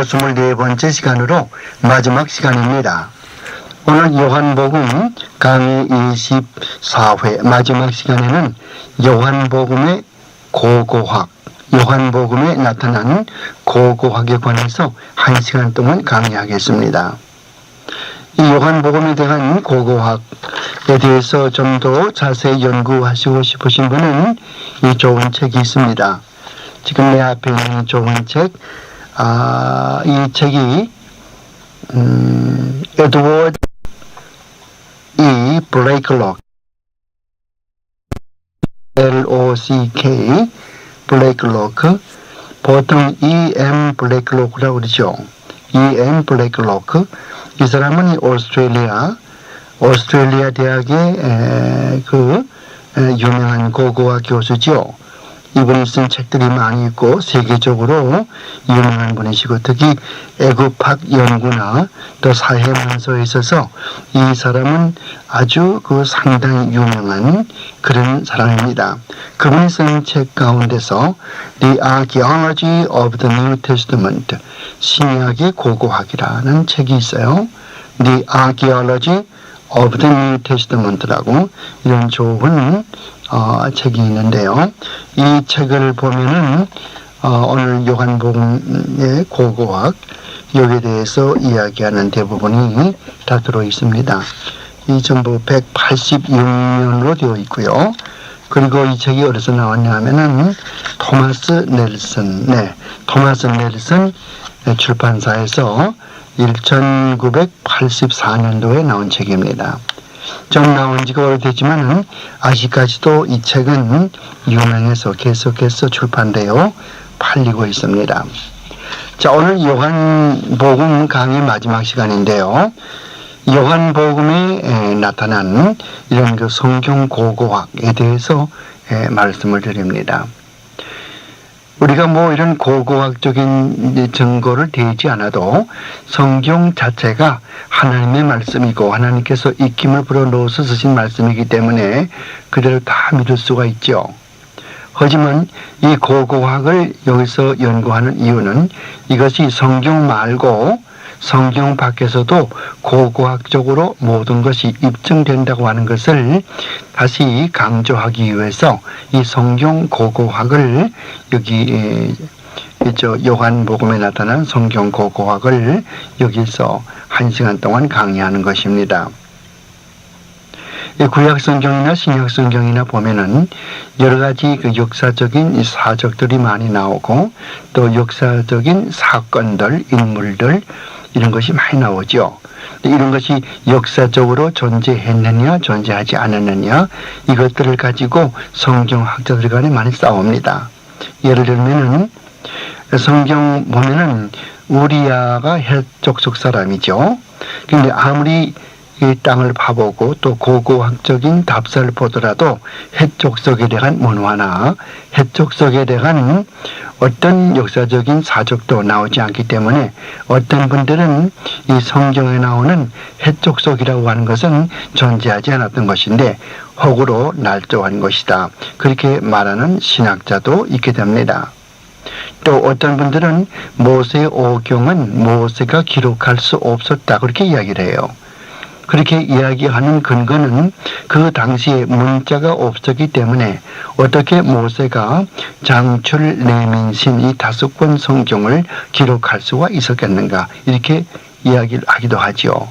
324번째 시간으로 마지막 시간입니다. 오늘 요한복음 강의 24회 마지막 시간에는 요한복음의 고고학, 요한복음에 나타난 고고학에 관해서 1시간 동안 강의하겠습니다. 이 요한복음에 대한 고고학에 대해서 좀 더 자세히 연구하시고 싶으신 분은 이 좋은 책이 있습니다. 지금 내 앞에 있는 좋은 책, 이 책이 에드워드 E. 블레이클록, L-O-C-K, 블레이클로크, 보통 E.M. 블레이클로크라고 그러죠. E.M. 블레이클로크. 이 사람은 오스트레일리아 대학의 유명한 고고학 교수죠. 이분이 쓴 책들이 많이 있고 세계적으로 유명한 분이시고 특히 애국학 연구나 또 사회문서에 있어서 이 사람은 아주 상당히 유명한 그런 사람입니다. 그분이 쓴 책 가운데서 The Archaeology of the New Testament, 신약의 고고학이라는 책이 있어요. The Archaeology of the New Testament라고 이런 좋은 책이 있는데요. 이 책을 보면은 오늘 요한복음의 고고학 여기에 대해서 이야기하는 대부분이 다 들어 있습니다. 이 전부 186년으로 되어 있고요. 그리고 이 책이 어디서 나왔냐 하면은 토마스 넬슨 출판사에서 1984년도에 나온 책입니다. 좀 나온 지가 오래됐지만 아직까지도 이 책은 유명해서 계속해서 출판되어 팔리고 있습니다. 자, 오늘 요한복음 강의 마지막 시간인데요. 요한복음에 나타난 이런 성경 고고학에 대해서 말씀을 드립니다. 우리가 이런 고고학적인 증거를 대지 않아도 성경 자체가 하나님의 말씀이고 하나님께서 입김을 불어넣어서 쓰신 말씀이기 때문에 그대로 다 믿을 수가 있죠. 하지만 이 고고학을 여기서 연구하는 이유는 이것이 성경 말고 성경 밖에서도 고고학적으로 모든 것이 입증된다고 하는 것을 다시 강조하기 위해서 이 성경 고고학을 여기 요한복음에 나타난 성경 고고학을 여기서 1시간 동안 강의하는 것입니다. 구약 성경이나 신약 성경이나 보면은 여러 가지 역사적인 사적들이 많이 나오고 또 역사적인 사건들, 인물들 이런 것이 많이 나오죠. 이런 것이 역사적으로 존재했느냐 존재하지 않았느냐 이것들을 가지고 성경학자들 간에 많이 싸웁니다. 예를 들면은 성경 보면은 우리야가 헷 족속 사람이죠. 근데 아무리 이 땅을 파보고 또 고고학적인 답사를 보더라도 헷 족속에 대한 문화나 헷 족속에 대한 어떤 역사적인 사적도 나오지 않기 때문에 어떤 분들은 이 성경에 나오는 헷 족속이라고 하는 것은 존재하지 않았던 것인데 혹으로 날조한 것이다. 그렇게 말하는 신학자도 있게 됩니다. 또 어떤 분들은 모세 오경은 모세가 기록할 수 없었다. 그렇게 이야기를 해요. 그렇게 이야기하는 근거는 그 당시에 문자가 없었기 때문에 어떻게 모세가 장출 내민신 이 5권 성경을 기록할 수가 있었겠는가 이렇게 이야기를 하기도 하죠.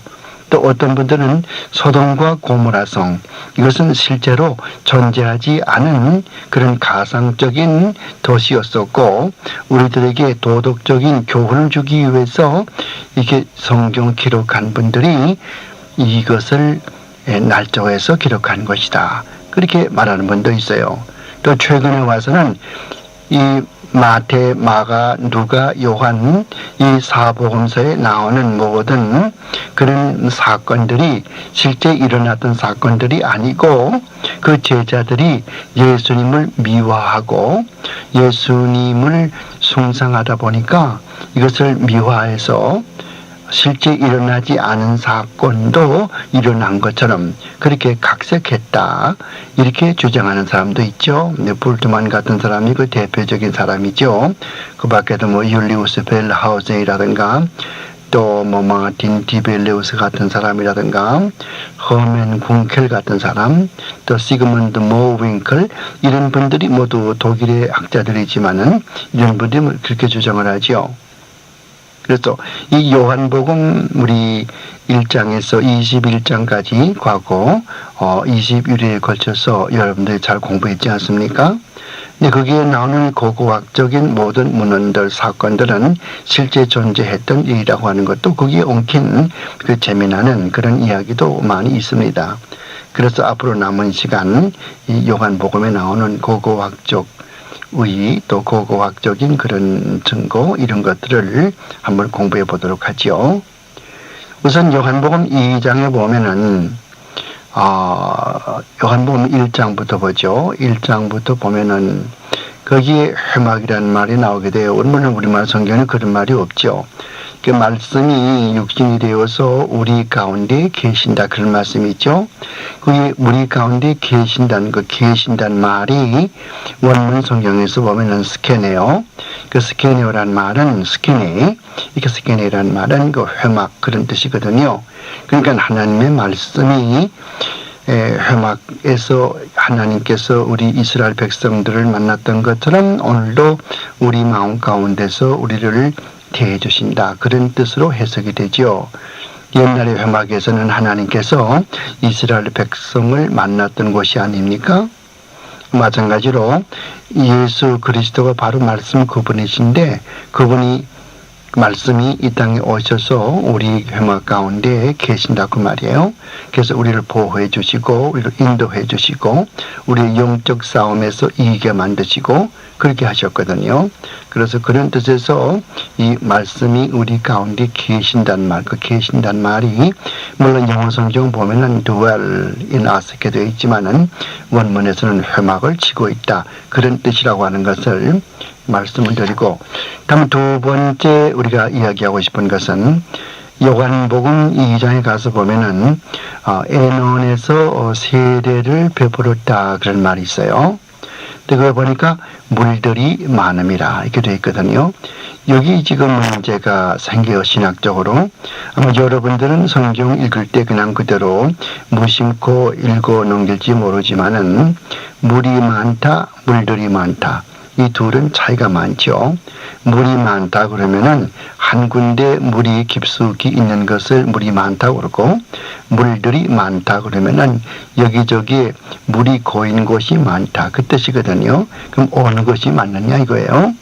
또 어떤 분들은 소돔과 고모라성 이것은 실제로 존재하지 않은 그런 가상적인 도시였었고 우리들에게 도덕적인 교훈을 주기 위해서 이렇게 성경 기록한 분들이 이것을 날조해서 기록한 것이다. 그렇게 말하는 분도 있어요. 또 최근에 와서는 이 마태, 마가, 누가, 요한 이 사복음서에 나오는 모든 그런 사건들이 실제 일어났던 사건들이 아니고 그 제자들이 예수님을 미화하고 예수님을 숭상하다 보니까 이것을 미화해서 실제 일어나지 않은 사건도 일어난 것처럼 그렇게 각색했다. 이렇게 주장하는 사람도 있죠. 볼트만 같은 사람이 그 대표적인 사람이죠. 그 밖에도 뭐 율리우스 벨하우젠이라든가 또 뭐 마틴 디벨레우스 같은 사람이라든가 허멘 군켈 같은 사람, 또 시그문드 모윙클 이런 분들이 모두 독일의 학자들이지만은 이런 분들이 그렇게 주장을 하죠. 그래서 이 요한복음 우리 1장에서 21장까지 과거 20일에 걸쳐서 여러분들이 잘 공부했지 않습니까? 근데 거기에 나오는 고고학적인 모든 문헌들, 사건들은 실제 존재했던 일이라고 하는 것도 거기에 엉킨 그 재미나는 그런 이야기도 많이 있습니다. 그래서 앞으로 남은 시간 이 요한복음에 나오는 고고학적 또 고고학적인 그런 증거 이런 것들을 한번 공부해 보도록 하죠. 우선 요한복음 2장에 보면은 요한복음 1장부터 보죠. 1장부터 보면은 거기에 회막이라는 말이 나오게 돼요. 물론 우리말 성경에는 그런 말이 없죠. 그 말씀이 육신이 되어서 우리 가운데 계신다 그런 말씀이 있죠. 그게 우리 가운데 계신다는 계신다는 말이 원문 성경에서 보면은 스케네요. 그 스케네오라는 말은 스케네라는 말은 그 회막 그런 뜻이거든요. 그러니까 하나님의 말씀이 회막에서 하나님께서 우리 이스라엘 백성들을 만났던 것처럼 오늘도 우리 마음 가운데서 우리를 대해 주신다. 그런 뜻으로 해석이 되죠. 옛날의 회막에서는 하나님께서 이스라엘 백성을 만났던 곳이 아닙니까? 마찬가지로 예수 그리스도가 바로 말씀 그분이신데 그분이 말씀이 이 땅에 오셔서 우리 회막 가운데 계신다고 말이에요. 그래서 우리를 보호해 주시고 우리를 인도해 주시고 우리의 영적 싸움에서 이기게 만드시고 그렇게 하셨거든요. 그래서 그런 뜻에서 이 말씀이 우리 가운데 계신다는 말, 그 계신다는 말이 물론 영어 성경 보면은 dwell in us 이렇게 되어 있지만은 원문에서는 회막을 치고 있다. 그런 뜻이라고 하는 것을 말씀을 드리고 다음 두 번째 우리가 이야기하고 싶은 것은 요한복음 2장에 가서 보면은 에논에서 세례를 베풀었다 그런 말이 있어요. 그거 보니까 물들이 많음이라 이렇게 되어 있거든요. 여기 지금 문제가 생겨요. 신학적으로 아마 여러분들은 성경 읽을 때 그냥 그대로 무심코 읽어 넘길지 모르지만은 물이 많다, 물들이 많다. 이 둘은 차이가 많죠. 물이 많다 그러면은 한 군데 물이 깊숙이 있는 것을 물이 많다고 그러고 물들이 많다 그러면은 여기저기 물이 고인 곳이 많다 그 뜻이거든요. 그럼 어느 것이 맞느냐 이거예요.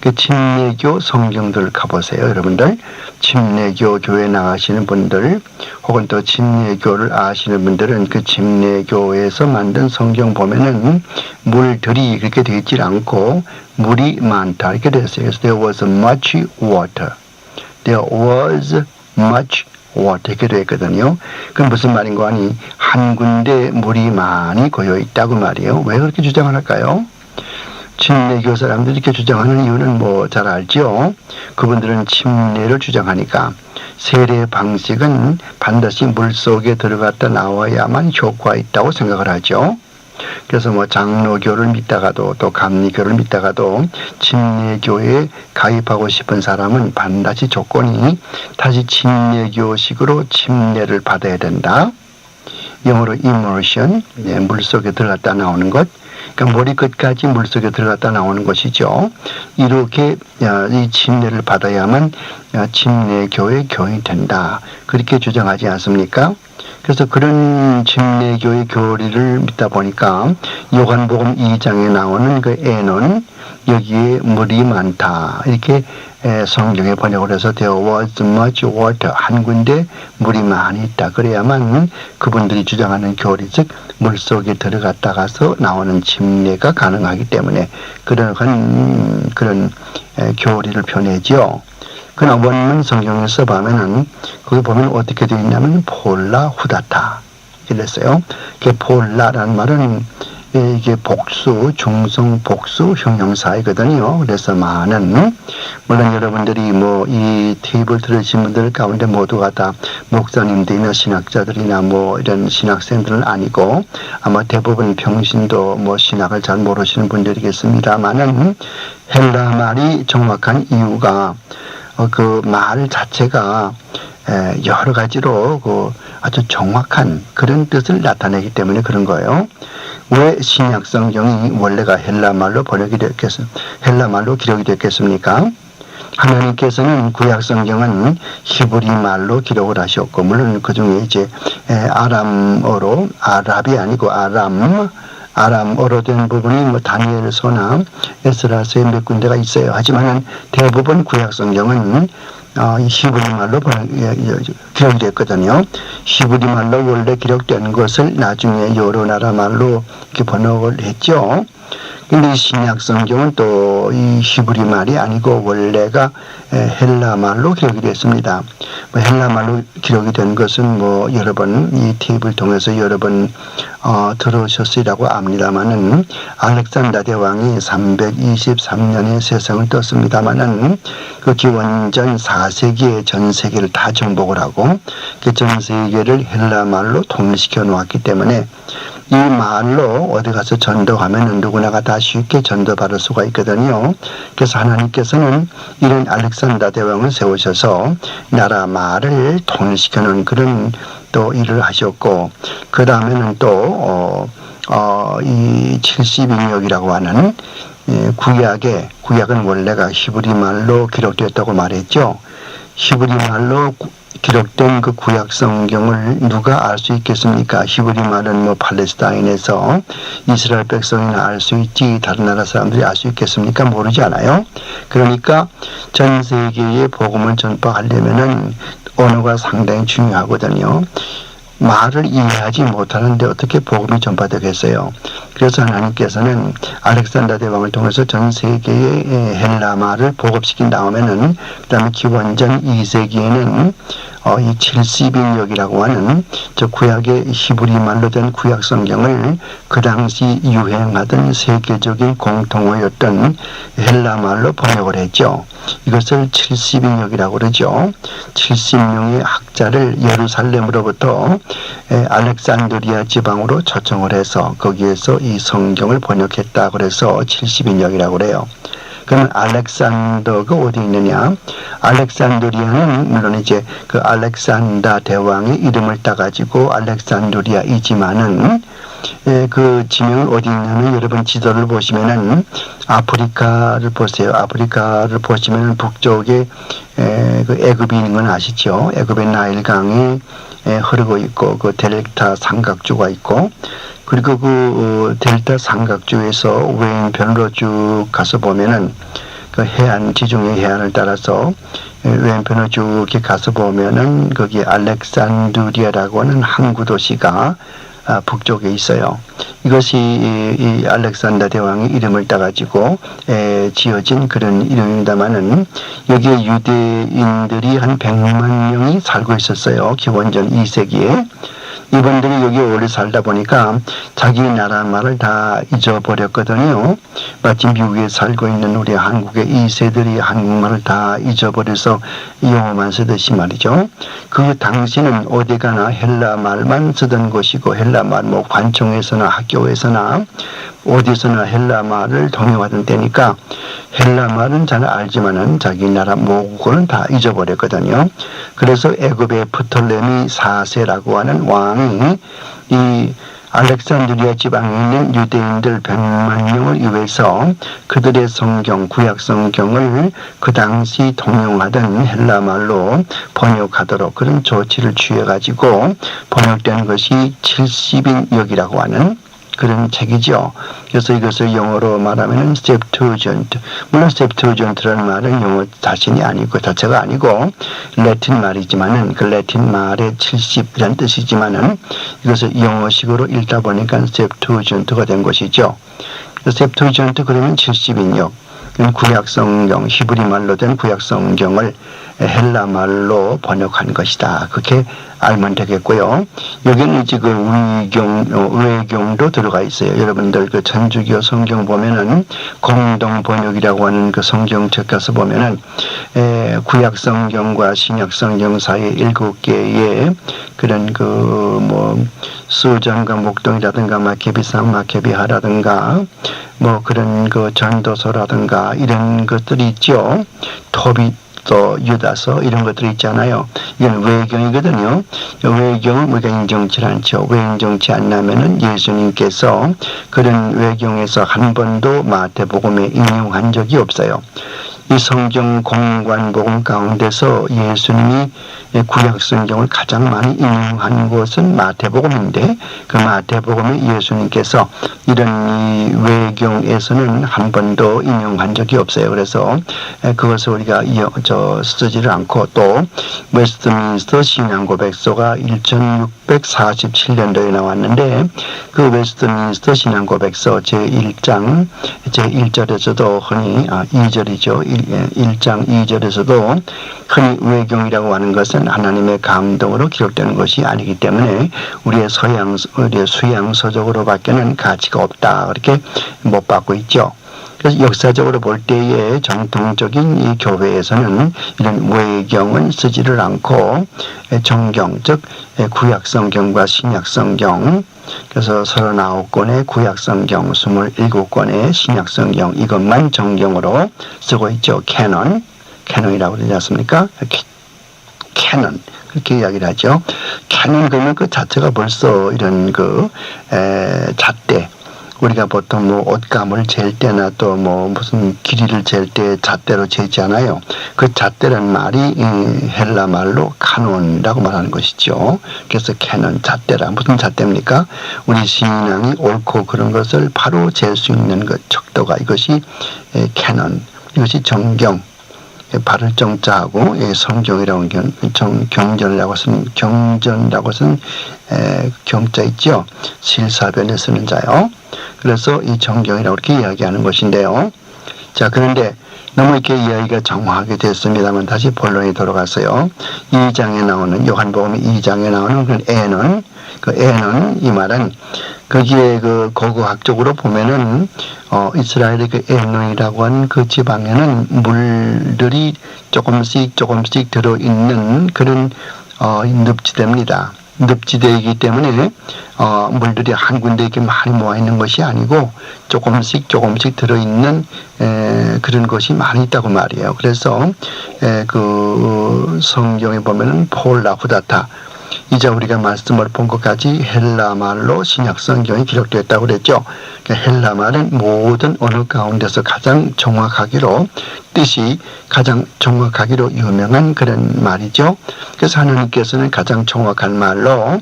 그 침례교 성경들 가보세요. 여러분들 침례교 교회 나가시는 분들 혹은 또 침례교를 아시는 분들은 그 침례교에서 만든 성경 보면은 물들이 그렇게 되어 있지 않고 물이 많다 이렇게 되었어요. 그래서 there was much water. There was much water 이렇게 되어 있거든요. 그럼 무슨 말인고 하니 한 군데 물이 많이 고여 있다고 말이에요. 왜 그렇게 주장을 할까요? 침례교 사람들이 이렇게 주장하는 이유는 뭐 잘 알죠. 그분들은 침례를 주장하니까 세례 방식은 반드시 물속에 들어갔다 나와야만 효과가 있다고 생각을 하죠. 그래서 뭐 장로교를 믿다가도 또 감리교를 믿다가도 침례교에 가입하고 싶은 사람은 반드시 조건이 다시 침례교식으로 침례를 받아야 된다. 영어로 immersion, 물속에 들어갔다 나오는 것. 그러니까 머리 끝까지 물속에 들어갔다 나오는 것이죠. 이렇게 이 침례를 받아야만 침례교의 교인이 된다. 그렇게 주장하지 않습니까? 그래서 그런 침례교의 교리를 믿다 보니까 요한복음 2장에 나오는 그 에논 여기에 물이 많다. 이렇게 성경에 번역을 해서 there was much water. 한 군데 물이 많이 있다. 그래야만 그분들이 주장하는 교리, 즉 물속에 들어갔다가서 나오는 침례가 가능하기 때문에 그런 교리를 펴내죠. 그러나 원문 성경에서 보면은 거기 보면 어떻게 되어 있냐면 폴라 후다타 이랬어요. 그 폴라라는 말은 이게 복수, 중성 복수 형용사이거든요. 그래서 많은, 물론 여러분들이 뭐 이 테이블 들으신 분들 가운데 모두가 다 목사님들이나 신학자들이나 뭐 이런 신학생들은 아니고 아마 대부분 평신도 뭐 신학을 잘 모르시는 분들이겠습니다만은 헬라 말이 정확한 이유가 그 말 자체가 여러 가지로 그 아주 정확한 그런 뜻을 나타내기 때문에 그런 거예요. 왜 신약 성경이 원래가 헬라 말로 헬라 말로 기록이 됐겠습니까? 하나님께서는 구약 성경은 히브리 말로 기록을 하셨고, 물론 그 중에 이제 아람어로, 아랍이 아니고 아람어로 된 부분이 뭐 다니엘서나 에스라서에 몇 군데가 있어요. 하지만은 대부분 구약 성경은 히브리 말로 기록이 됐거든요. 히브리 말로 원래 기록된 것을 나중에 여러 나라 말로 이렇게 번역을 했죠. 근데 신약 성경은 또 이 히브리 말이 아니고 원래가 헬라 말로 기록이 됐습니다. 뭐 헬라 말로 기록이 된 것은 뭐 여러 번 이 테이프를 통해서 여러 번 들으셨으리라고 압니다만은 알렉산더 대왕이 323년에 세상을 떴습니다만은 그 기원전 4세기에 전 세계를 다 정복을 하고 그 전 세계를 헬라 말로 통일시켜 놓았기 때문에 이 말로 어디 가서 전도하면 누구나가 다 쉽게 전도받을 수가 있거든요. 그래서 하나님께서는 이런 알렉산더 대왕을 세우셔서 나라 말을 통일시켜 놓은 그런 또 일을 하셨고, 그 다음에는 또 이 70인역이라고 하는 구약은 원래가 히브리 말로 기록되었다고 말했죠. 히브리 말로 기록된 그 구약 성경을 누가 알 수 있겠습니까? 히브리 말은 뭐 팔레스타인에서 이스라엘 백성이나 알 수 있지 다른 나라 사람들이 알 수 있겠습니까? 모르지 않아요. 그러니까 전 세계에 복음을 전파하려면은 언어가 상당히 중요하거든요. 말을 이해하지 못하는데 어떻게 복음이 전파되겠어요? 그래서 하나님께서는 알렉산더 대왕을 통해서 전 세계에 헬라 말을 보급시킨 다음에는 그다음에 기원전 2세기에는 이 70인역이라고 하는 저 구약의 히브리 말로 된 구약 성경을 그 당시 유행하던 세계적인 공통어였던 헬라 말로 번역을 했죠. 이것을 70인역이라고 그러죠. 70명의 학자를 예루살렘으로부터 알렉산드리아 지방으로 초청을 해서 거기에서 이 성경을 번역했다. 그래서 70인역이라고 그래요. 그러면 알렉산더가 어디 있느냐? 알렉산드리아는 물론 이제 그 알렉산더 대왕의 이름을 따가지고 알렉산드리아이지만은 그 지명은 어디 있냐면 여러분 지도를 보시면은 아프리카를 보세요. 아프리카를 보시면은 북쪽에 그 애굽이 있는 건 아시죠? 애굽의 나일강이 흐르고 있고 그 델타 삼각주가 있고, 그리고 그 델타 삼각주에서 왼편으로 쭉 가서 보면은 그 해안, 지중해 해안을 따라서 왼편으로 쭉 이렇게 가서 보면은 거기 알렉산드리아라고 하는 항구 도시가 북쪽에 있어요. 이것이 이 알렉산더 대왕의 이름을 따가지고 지어진 그런 이름입니다만은 여기에 유대인들이 한 100만 명이 살고 있었어요. 기원전 2세기에. 이분들이 여기 오래 살다 보니까 자기 나라 말을 다 잊어버렸거든요. 마치 미국에 살고 있는 우리 한국의 2세들이 한국말을 다 잊어버려서 영어만 쓰듯이 말이죠. 그 당시는 어디 가나 헬라 말만 쓰던 곳이고 헬라 말 뭐 관청에서나 학교에서나 어디서나 헬라 말을 통용하던 때니까 헬라 말은 잘 알지만은 자기 나라 모국어는 다 잊어버렸거든요. 그래서 애굽의 프톨레미 4세라고 하는 왕이 이 알렉산드리아 지방에 있는 유대인들 100만 명을 위해서 그들의 성경, 구약 성경을 그 당시 통용하던 헬라 말로 번역하도록 그런 조치를 취해가지고 번역된 것이 70인역이라고 하는 그런 책이죠. 그래서 이것을 영어로 말하면 Septuagint. 물론 Septuagint라는 말은 영어 자체가 아니고 라틴 말이지만은 그 라틴 말의 70이라는 뜻이지만은 이것을 영어식으로 읽다 보니까 Septuagint가 된 것이죠. Septuagint 그러면 70인역. 구약 성경, 히브리 말로 된 구약 성경을 헬라 말로 번역한 것이다. 그렇게 알면 되겠고요. 여기는 지금 의경도 들어가 있어요. 여러분들 그 천주교 성경 보면은 공동 번역이라고 하는 그 성경책 가서 보면은 구약 성경과 신약 성경 사이에 7개의 그런 그 뭐 수전과 목동이라든가 마케비상 마케비하라든가 뭐 그런 그 전도서라든가 이런 것들이 있죠. 또 유다서 이런 것들이 있잖아요. 이건 외경이거든요. 외경을 우리가 인정치 않죠. 왜 인정치 않냐면은 예수님께서 그런 외경에서 한 번도 마태복음에 인용한 적이 없어요. 이 성경 공관복음 가운데서 예수님이 구약 성경을 가장 많이 인용한 곳은 마태복음인데 그 마태복음에 예수님께서 이런 이 외경에서는 한 번도 인용한 적이 없어요. 그래서 그것을 우리가 쓰지를 않고 또 웨스트민스터 신앙고백서가 1647년도에 나왔는데 그 웨스트민스터 신앙고백서 제1장 제1절에서도 흔히 2절이죠. 1장 2절에서도 흔히 외경이라고 하는 것은 하나님의 감동으로 기록되는 것이 아니기 때문에 우리의 수양서적으로 밖에는 가치가 없다. 그렇게 못 받고 있죠. 그래서 역사적으로 볼 때에 전통적인 이 교회에서는 이런 외경은 쓰지를 않고 정경, 즉 구약성경과 신약성경, 그래서 39권의 구약성경, 27권의 신약성경 이것만 정경으로 쓰고 있죠. 캐논이라고 그러지 않습니까? 캐논 그렇게 이야기를 하죠. 캐논 그러면 그 자체가 벌써 이런 그 잣대 우리가 보통 뭐 옷감을 잴 때나 또 뭐 무슨 길이를 잴 때 잣대로 재잖아요. 그 잣대라는 말이 헬라 말로 카논이라고 말하는 것이죠. 그래서 캐논 잣대라 무슨 잣대입니까? 우리 신앙이 옳고 그런 것을 바로 잴 수 있는 것 척도가 이것이 캐논 이것이 정경. 발을 정자하고 성경이라고 경전이라고 쓴 경자 있죠. 실사변에 쓰는 자요. 그래서 이 정경이라고 이렇게 이야기하는 것인데요. 자, 그런데 너무 이렇게 이야기가 정확하게 됐습니다만 다시 본론에 돌아가서요. 2장에 나오는 요한복음 2장에 나오는 그 애는 이 말은 거기에 그 고고학적으로 보면은 이스라엘의 그 에논이라고 하는 그 지방에는 물들이 조금씩 들어있는 그런 늪지대입니다. 늪지대이기 때문에 물들이 한 군데 이렇게 많이 모아 있는 것이 아니고 조금씩 들어있는 그런 것이 많이 있다고 말이에요. 그래서 그 성경에 보면은 폴라 후다타 이제 우리가 말씀을 본 것까지 헬라 말로 신약 성경이 기록되었다고 그랬죠. 헬라 말은 모든 언어 가운데서 가장 정확하기로 뜻이 가장 정확하기로 유명한 그런 말이죠. 그래서 하나님께서는 가장 정확한 말로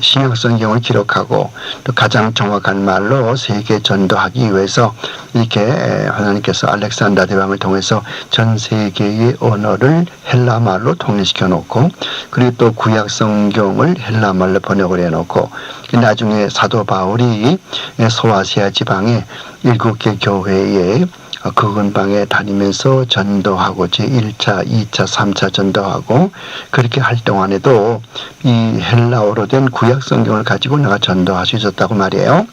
신약 성경을 기록하고 또 가장 정확한 말로 세계 전도하기 위해서 이렇게 하나님께서 알렉산더 대왕을 통해서 전 세계의 언어를 헬라 말로 통일시켜 놓고 그리고 또 구약 성경을 헬라 말로 번역을 해 놓고 나중에 사도 바울이 소아시아 지방의 7개 교회에 그 근방에 다니면서 전도하고 제1차, 2차, 3차 전도하고 그렇게 할 동안에도 이 헬라어로 된 구약 성경을 가지고 내가 전도할 수 있었다고 말이에요.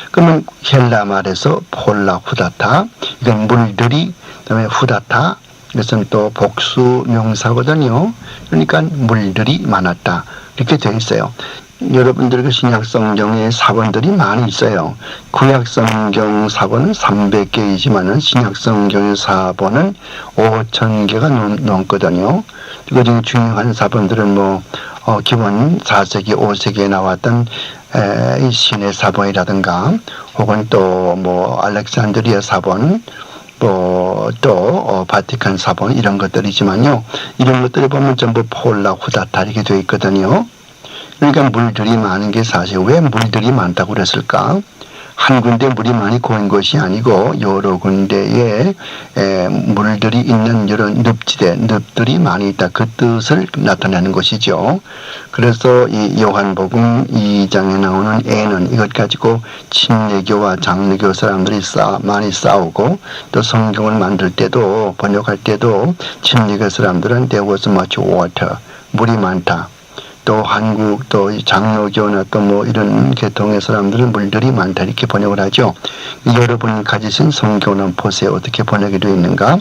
그러면 헬라 말에서 폴라 후다타 이건 물들이 그다음에 후다타 이것은 또 복수 명사거든요. 그러니까 물들이 많았다 이렇게 되어 있어요. 여러분들 그 신약 성경에 사본들이 많이 있어요. 구약 성경 사본은 300개이지만은 신약 성경의 사본은 5,000개가 넘거든요. 그중에 중요한 사본들은 뭐 기본 4세기, 5세기에 나왔던 이 신의 사본이라든가 혹은 또 뭐 알렉산드리아 사본 또 바티칸 사본 이런 것들이지만요. 이런 것들을 보면 전부 폴라 후다타 이렇게 되어 있거든요. 그러니까 물들이 많은 게 사실 왜 물들이 많다고 그랬을까? 한 군데 물이 많이 고인 것이 아니고 여러 군데에 물들이 있는 이런 늪들이 많이 있다. 그 뜻을 나타내는 것이죠. 그래서 이 요한복음 2장에 나오는 애는 이것 가지고 친례교와 장례교 사람들이 많이 싸우고 또 성경을 만들 때도 번역할 때도 친례교 사람들은 there was much water, 물이 많다. 또 한국 또 장로교나 또 뭐 이런 계통의 사람들은 물들이 많다 이렇게 번역을 하죠. 여러분 가지신 성경은 보세요. 어떻게 번역이 되어 있는가?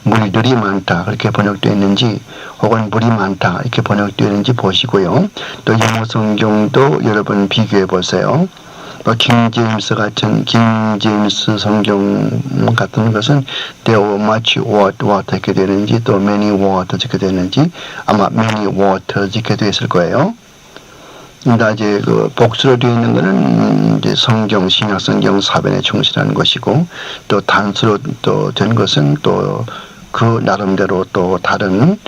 물들이 많다 그렇게 번역되어 있는지 혹은 물이 많다 이렇게 번역되어 있는지 보시고요. 또 영어 성경도 여러분 비교해 보세요. 킹제임스 성경 같은 것은 there were much water 이렇게 되는지 또 many water 이렇게 되는지 아마 many water 이렇게 되어 있을 거예요. 그러니까 이제 그 복수로 되어 있는 것은 이제 성경 신약 성경 사변에 충실한 것이고 또 단수로 또 된 것은 또 그 나름대로 또 다른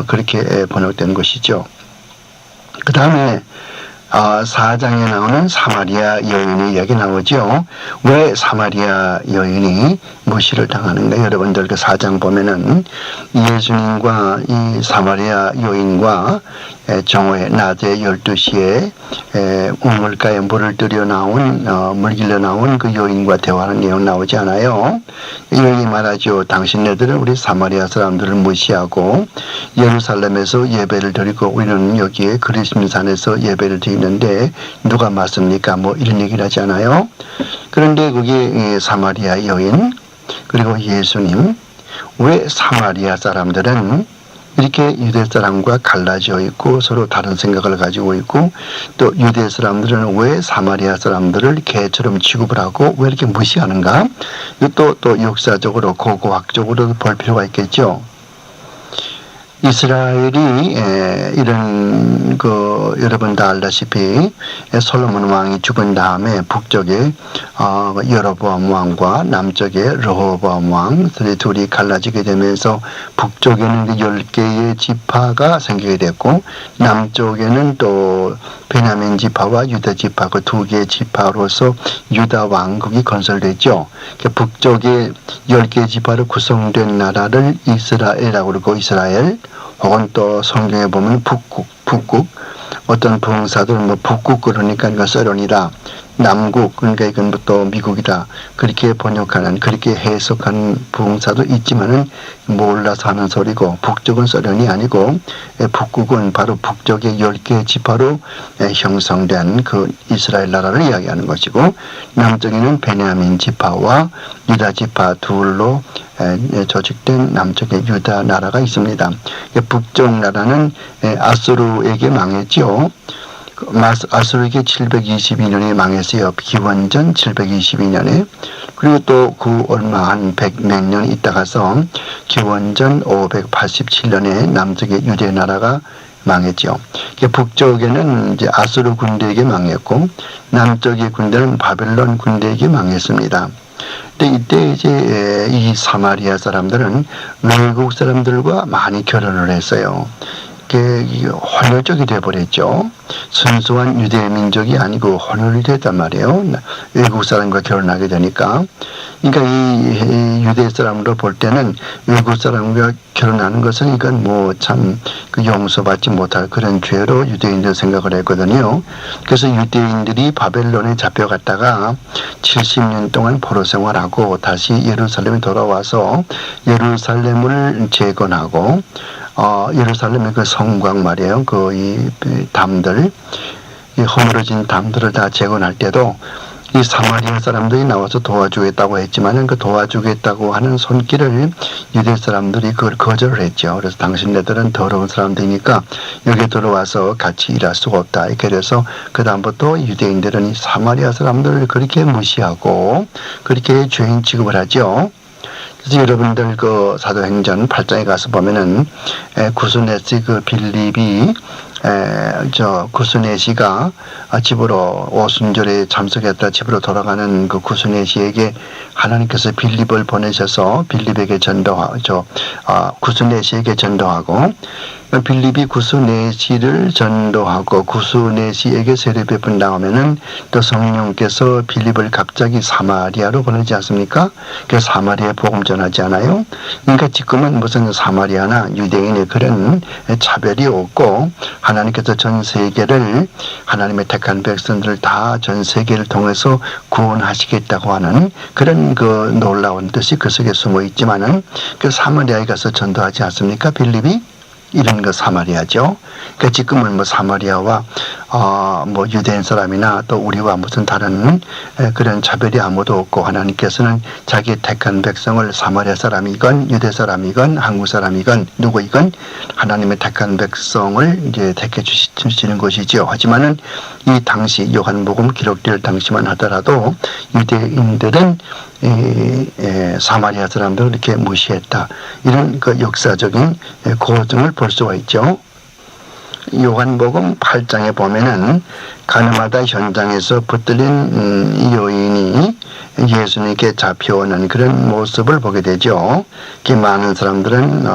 그렇게 번역된 것이죠. 그 다음에 4장에 나오는 사마리아 여인의 이야기 나오죠. 왜 사마리아 여인이 무시를 당하는가? 여러분들 그 4장 보면은 예수님과 이 사마리아 여인과 정오에 낮에 12시에 우물가에 물을 들여 나온 물 길러 나온 그 여인과 대화하는 내용 나오지 않아요. 여인이 말하죠. 당신네들은 우리 사마리아 사람들을 무시하고 예루살렘에서 예배를 드리고 우리는 여기에 그리스도산에서 예배를 드리는데 누가 맞습니까? 뭐 이런 얘기를 하지 않아요. 그런데 거기 사마리아 여인 그리고 예수님 왜 사마리아 사람들은 이렇게 유대 사람과 갈라져 있고 서로 다른 생각을 가지고 있고 또 유대 사람들은 왜 사마리아 사람들을 개처럼 취급을 하고 왜 이렇게 무시하는가? 이것도 또 역사적으로 고고학적으로 볼 필요가 있겠죠. 이스라엘이 이런 그 여러분 다 알다시피 솔로몬 왕이 죽은 다음에 북쪽에 여로보암 왕과 남쪽에 르호보암 왕 둘이 갈라지게 되면서 북쪽에는 10개의 지파가 생기게 됐고 남쪽에는 또 베냐민 지파와 유다 지파 그 2개의 지파로서 유다 왕국이 건설됐죠. 북쪽에 10개의 지파로 구성된 나라를 이스라엘이라고 그러고 이스라엘 혹은 또 성경에 보면 북국 어떤 부흥사들은 뭐 북국 그러니까 이거 서론이다. 남국 그러니까 이건 또 미국이다. 그렇게 번역하는 그렇게 해석하는 부흥사도 있지만은 몰라서 하는 소리고 북쪽은 서론이 아니고 북국은 바로 북쪽의 10개 지파로 형성된 그 이스라엘 나라를 이야기하는 것이고 남쪽에는 베냐민 지파와 유다 지파 둘로 조직된 남쪽의 유다 나라가 있습니다. 북쪽 나라는 아수르에게 망했죠. 아수르에게 722년에 망했어요. 기원전 722년에. 그리고 또 그 얼마 한 100몇 년 있다가서 기원전 587년에 남쪽의 유대 나라가 망했죠. 북쪽에는 이제 아수르 군대에게 망했고 남쪽의 군대는 바벨론 군대에게 망했습니다. 근데 이때 이제 이 사마리아 사람들은 외국 사람들과 많이 결혼을 했어요. 혼혈족이 되어버렸죠. 순수한 유대 민족이 아니고 혼혈이 됐단 말이에요. 외국 사람과 결혼하게 되니까. 그러니까 이 유대 사람으로 볼 때는 외국 사람과 결혼하는 것은 이건 뭐 참 그 용서받지 못할 그런 죄로 유대인들 생각을 했거든요. 그래서 유대인들이 바벨론에 잡혀갔다가 70년 동안 포로 생활하고 다시 예루살렘에 돌아와서 예루살렘을 재건하고 예루살렘의 그 성곽 말이에요. 그 이 담들, 이 허물어진 담들을 다 재건할 때도 이 사마리아 사람들이 나와서 도와주겠다고 했지만은 그 도와주겠다고 하는 손길을 유대 사람들이 그걸 거절을 했죠. 그래서 당신네들은 더러운 사람들이니까 여기 들어와서 같이 일할 수가 없다. 이렇게 돼서 그 다음부터 유대인들은 이 사마리아 사람들을 그렇게 무시하고 그렇게 죄인 취급을 하죠. 그래서 여러분들 그 사도행전 8장에 가서 보면은 구스네시 그 빌립이 구스네시가 집으로 오순절에 참석했다 집으로 돌아가는 그 구스네시에게 하나님께서 빌립을 보내셔서 빌립에게 구스네시에게 전도하고 빌립이 구스네시를 전도하고 구스네시에게 세례 베푼 다음에는 또 성령께서 빌립을 갑자기 사마리아로 보내지 않습니까? 그래서 사마리아에 복음 전하지 않아요? 그러니까 지금은 무슨 사마리아나 유대인의 그런 차별이 없고 하나님께서 전 세계를 하나님의 택한 백성들을 다 전 세계를 통해서 구원하시겠다고 하는 그런 그 놀라운 뜻이 그 속에 숨어 있지만은 그 사마리아에 가서 전도하지 않습니까? 빌립이 이런 거 사마리아죠. 그러니까 지금은 뭐 사마리아와 뭐 유대인 사람이나 또 우리와 무슨 다른 그런 차별이 아무도 없고 하나님께서는 자기 택한 백성을 사마리아 사람이건 유대 사람이건 한국 사람이건 누구이건 하나님의 택한 백성을 이제 택해 주시는 것이지요. 하지만은 이 당시 요한복음 기록될 당시만 하더라도 유대인들은 사마리아 사람들을 이렇게 무시했다. 이런 그 역사적인 고증을 볼 수가 있죠. 요한복음 8장에 보면은 가늠하다 현장에서 붙들린 이 여인이 예수님께 잡혀오는 그런 모습을 보게 되죠. 그 많은 사람들은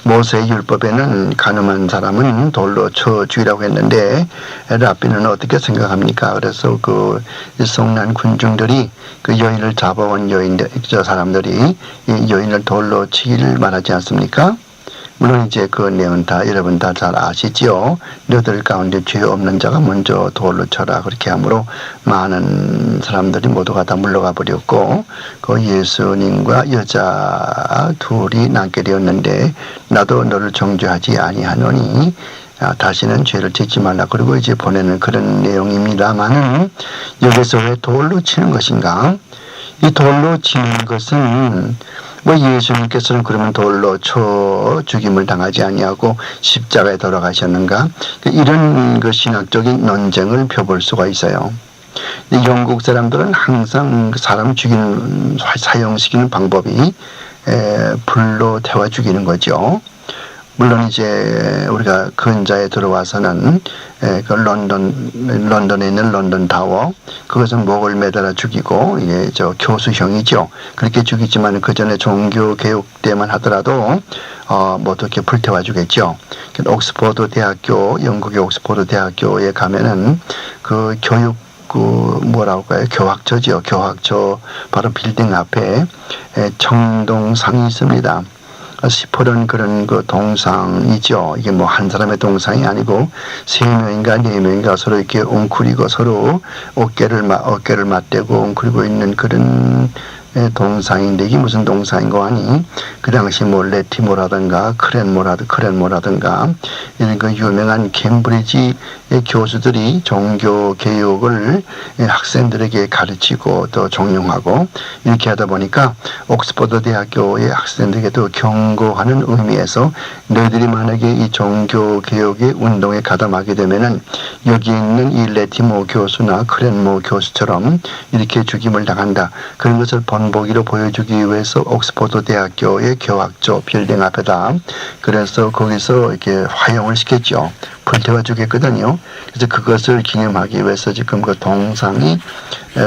모세의 율법에는 가늠한 사람은 돌로 쳐 죽이라고 했는데 랍비는 어떻게 생각합니까? 그래서 그 성난 군중들이 그 여인을 잡아온 저 사람들이 이 여인을 돌로 치기를 말하지 않습니까? 물론 이제 그 내용은 다 여러분 다 잘 아시지요. 너들 가운데 죄 없는 자가 먼저 돌로 쳐라. 그렇게 함으로 많은 사람들이 모두가 다 물러가 버렸고 그 예수님과 여자 둘이 남게 되었는데 나도 너를 정죄하지 아니하노니 다시는 죄를 짓지 말라. 그리고 이제 보내는 그런 내용입니다만은 여기서 왜 돌로 치는 것인가? 이 돌로 치는 것은 뭐 예수님께서는 그러면 돌로 쳐 죽임을 당하지 아니하고 십자가에 돌아가셨는가? 이런 그 신학적인 논쟁을 펴볼 수가 있어요. 영국 사람들은 항상 사람 죽이는 사형시키는 방법이 불로 태워 죽이는 거죠. 물론 이제 우리가 근자에 들어와서는 그 런던에 있는 런던 타워 그것은 목을 매달아 죽이고 이게 저 교수형이죠. 그렇게 죽이지만 그 전에 종교 개혁 때만 하더라도 뭐 어떻게 불태워 주겠죠. 옥스퍼드 대학교 영국의 옥스퍼드 대학교에 가면은 그 교육 그 뭐라고 할까요? 교학처지요. 교학처 바로 빌딩 앞에 청동상이 있습니다. 시퍼런 그런 그 동상이죠. 이게 뭐 한 사람의 동상이 아니고 3명인가 4명인가 서로 이렇게 웅크리고 서로 어깨를 맞대고 웅크리고 있는 그런 동상인데 이게 무슨 동상인가 하니 그 당시 뭐 레티모라든가 크랜모라든가 이런 그 유명한 캠브리지 교수들이 종교 교육을 학생들에게 가르치고 또 종용하고 이렇게 하다 보니까 옥스퍼드 대학교의 학생들에게도 경고하는 의미에서 너희들이 만약에 이 종교 교육의 운동에 가담하게 되면은 여기 있는 이 레티모 교수나 크랜모 교수처럼 이렇게 죽임을 당한다. 그런 것을 본보기로 보여주기 위해서 옥스퍼드 대학교의 교학조 빌딩 앞에다 그래서 거기서 이렇게 화형을 시켰죠. 불태워 주겠거든요. 그래서 그것을 기념하기 위해서 지금 그 동상이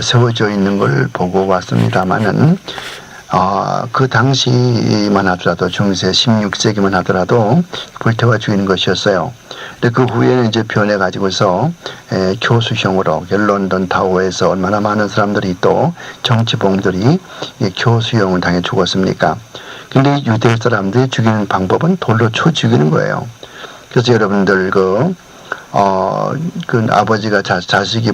세워져 있는 걸 보고 왔습니다만은 그 당시만 하더라도 중세 16세기만 하더라도 불태워 죽이는 것이었어요. 근데 그 후에는 이제 변해가지고서 교수형으로 런던 타워에서 얼마나 많은 사람들이 또 정치범들이 교수형을 당해 죽었습니까? 근데 유대 사람들이 죽이는 방법은 돌로 쳐 죽이는 거예요. 그래서 여러분들 그 아버지가 자식이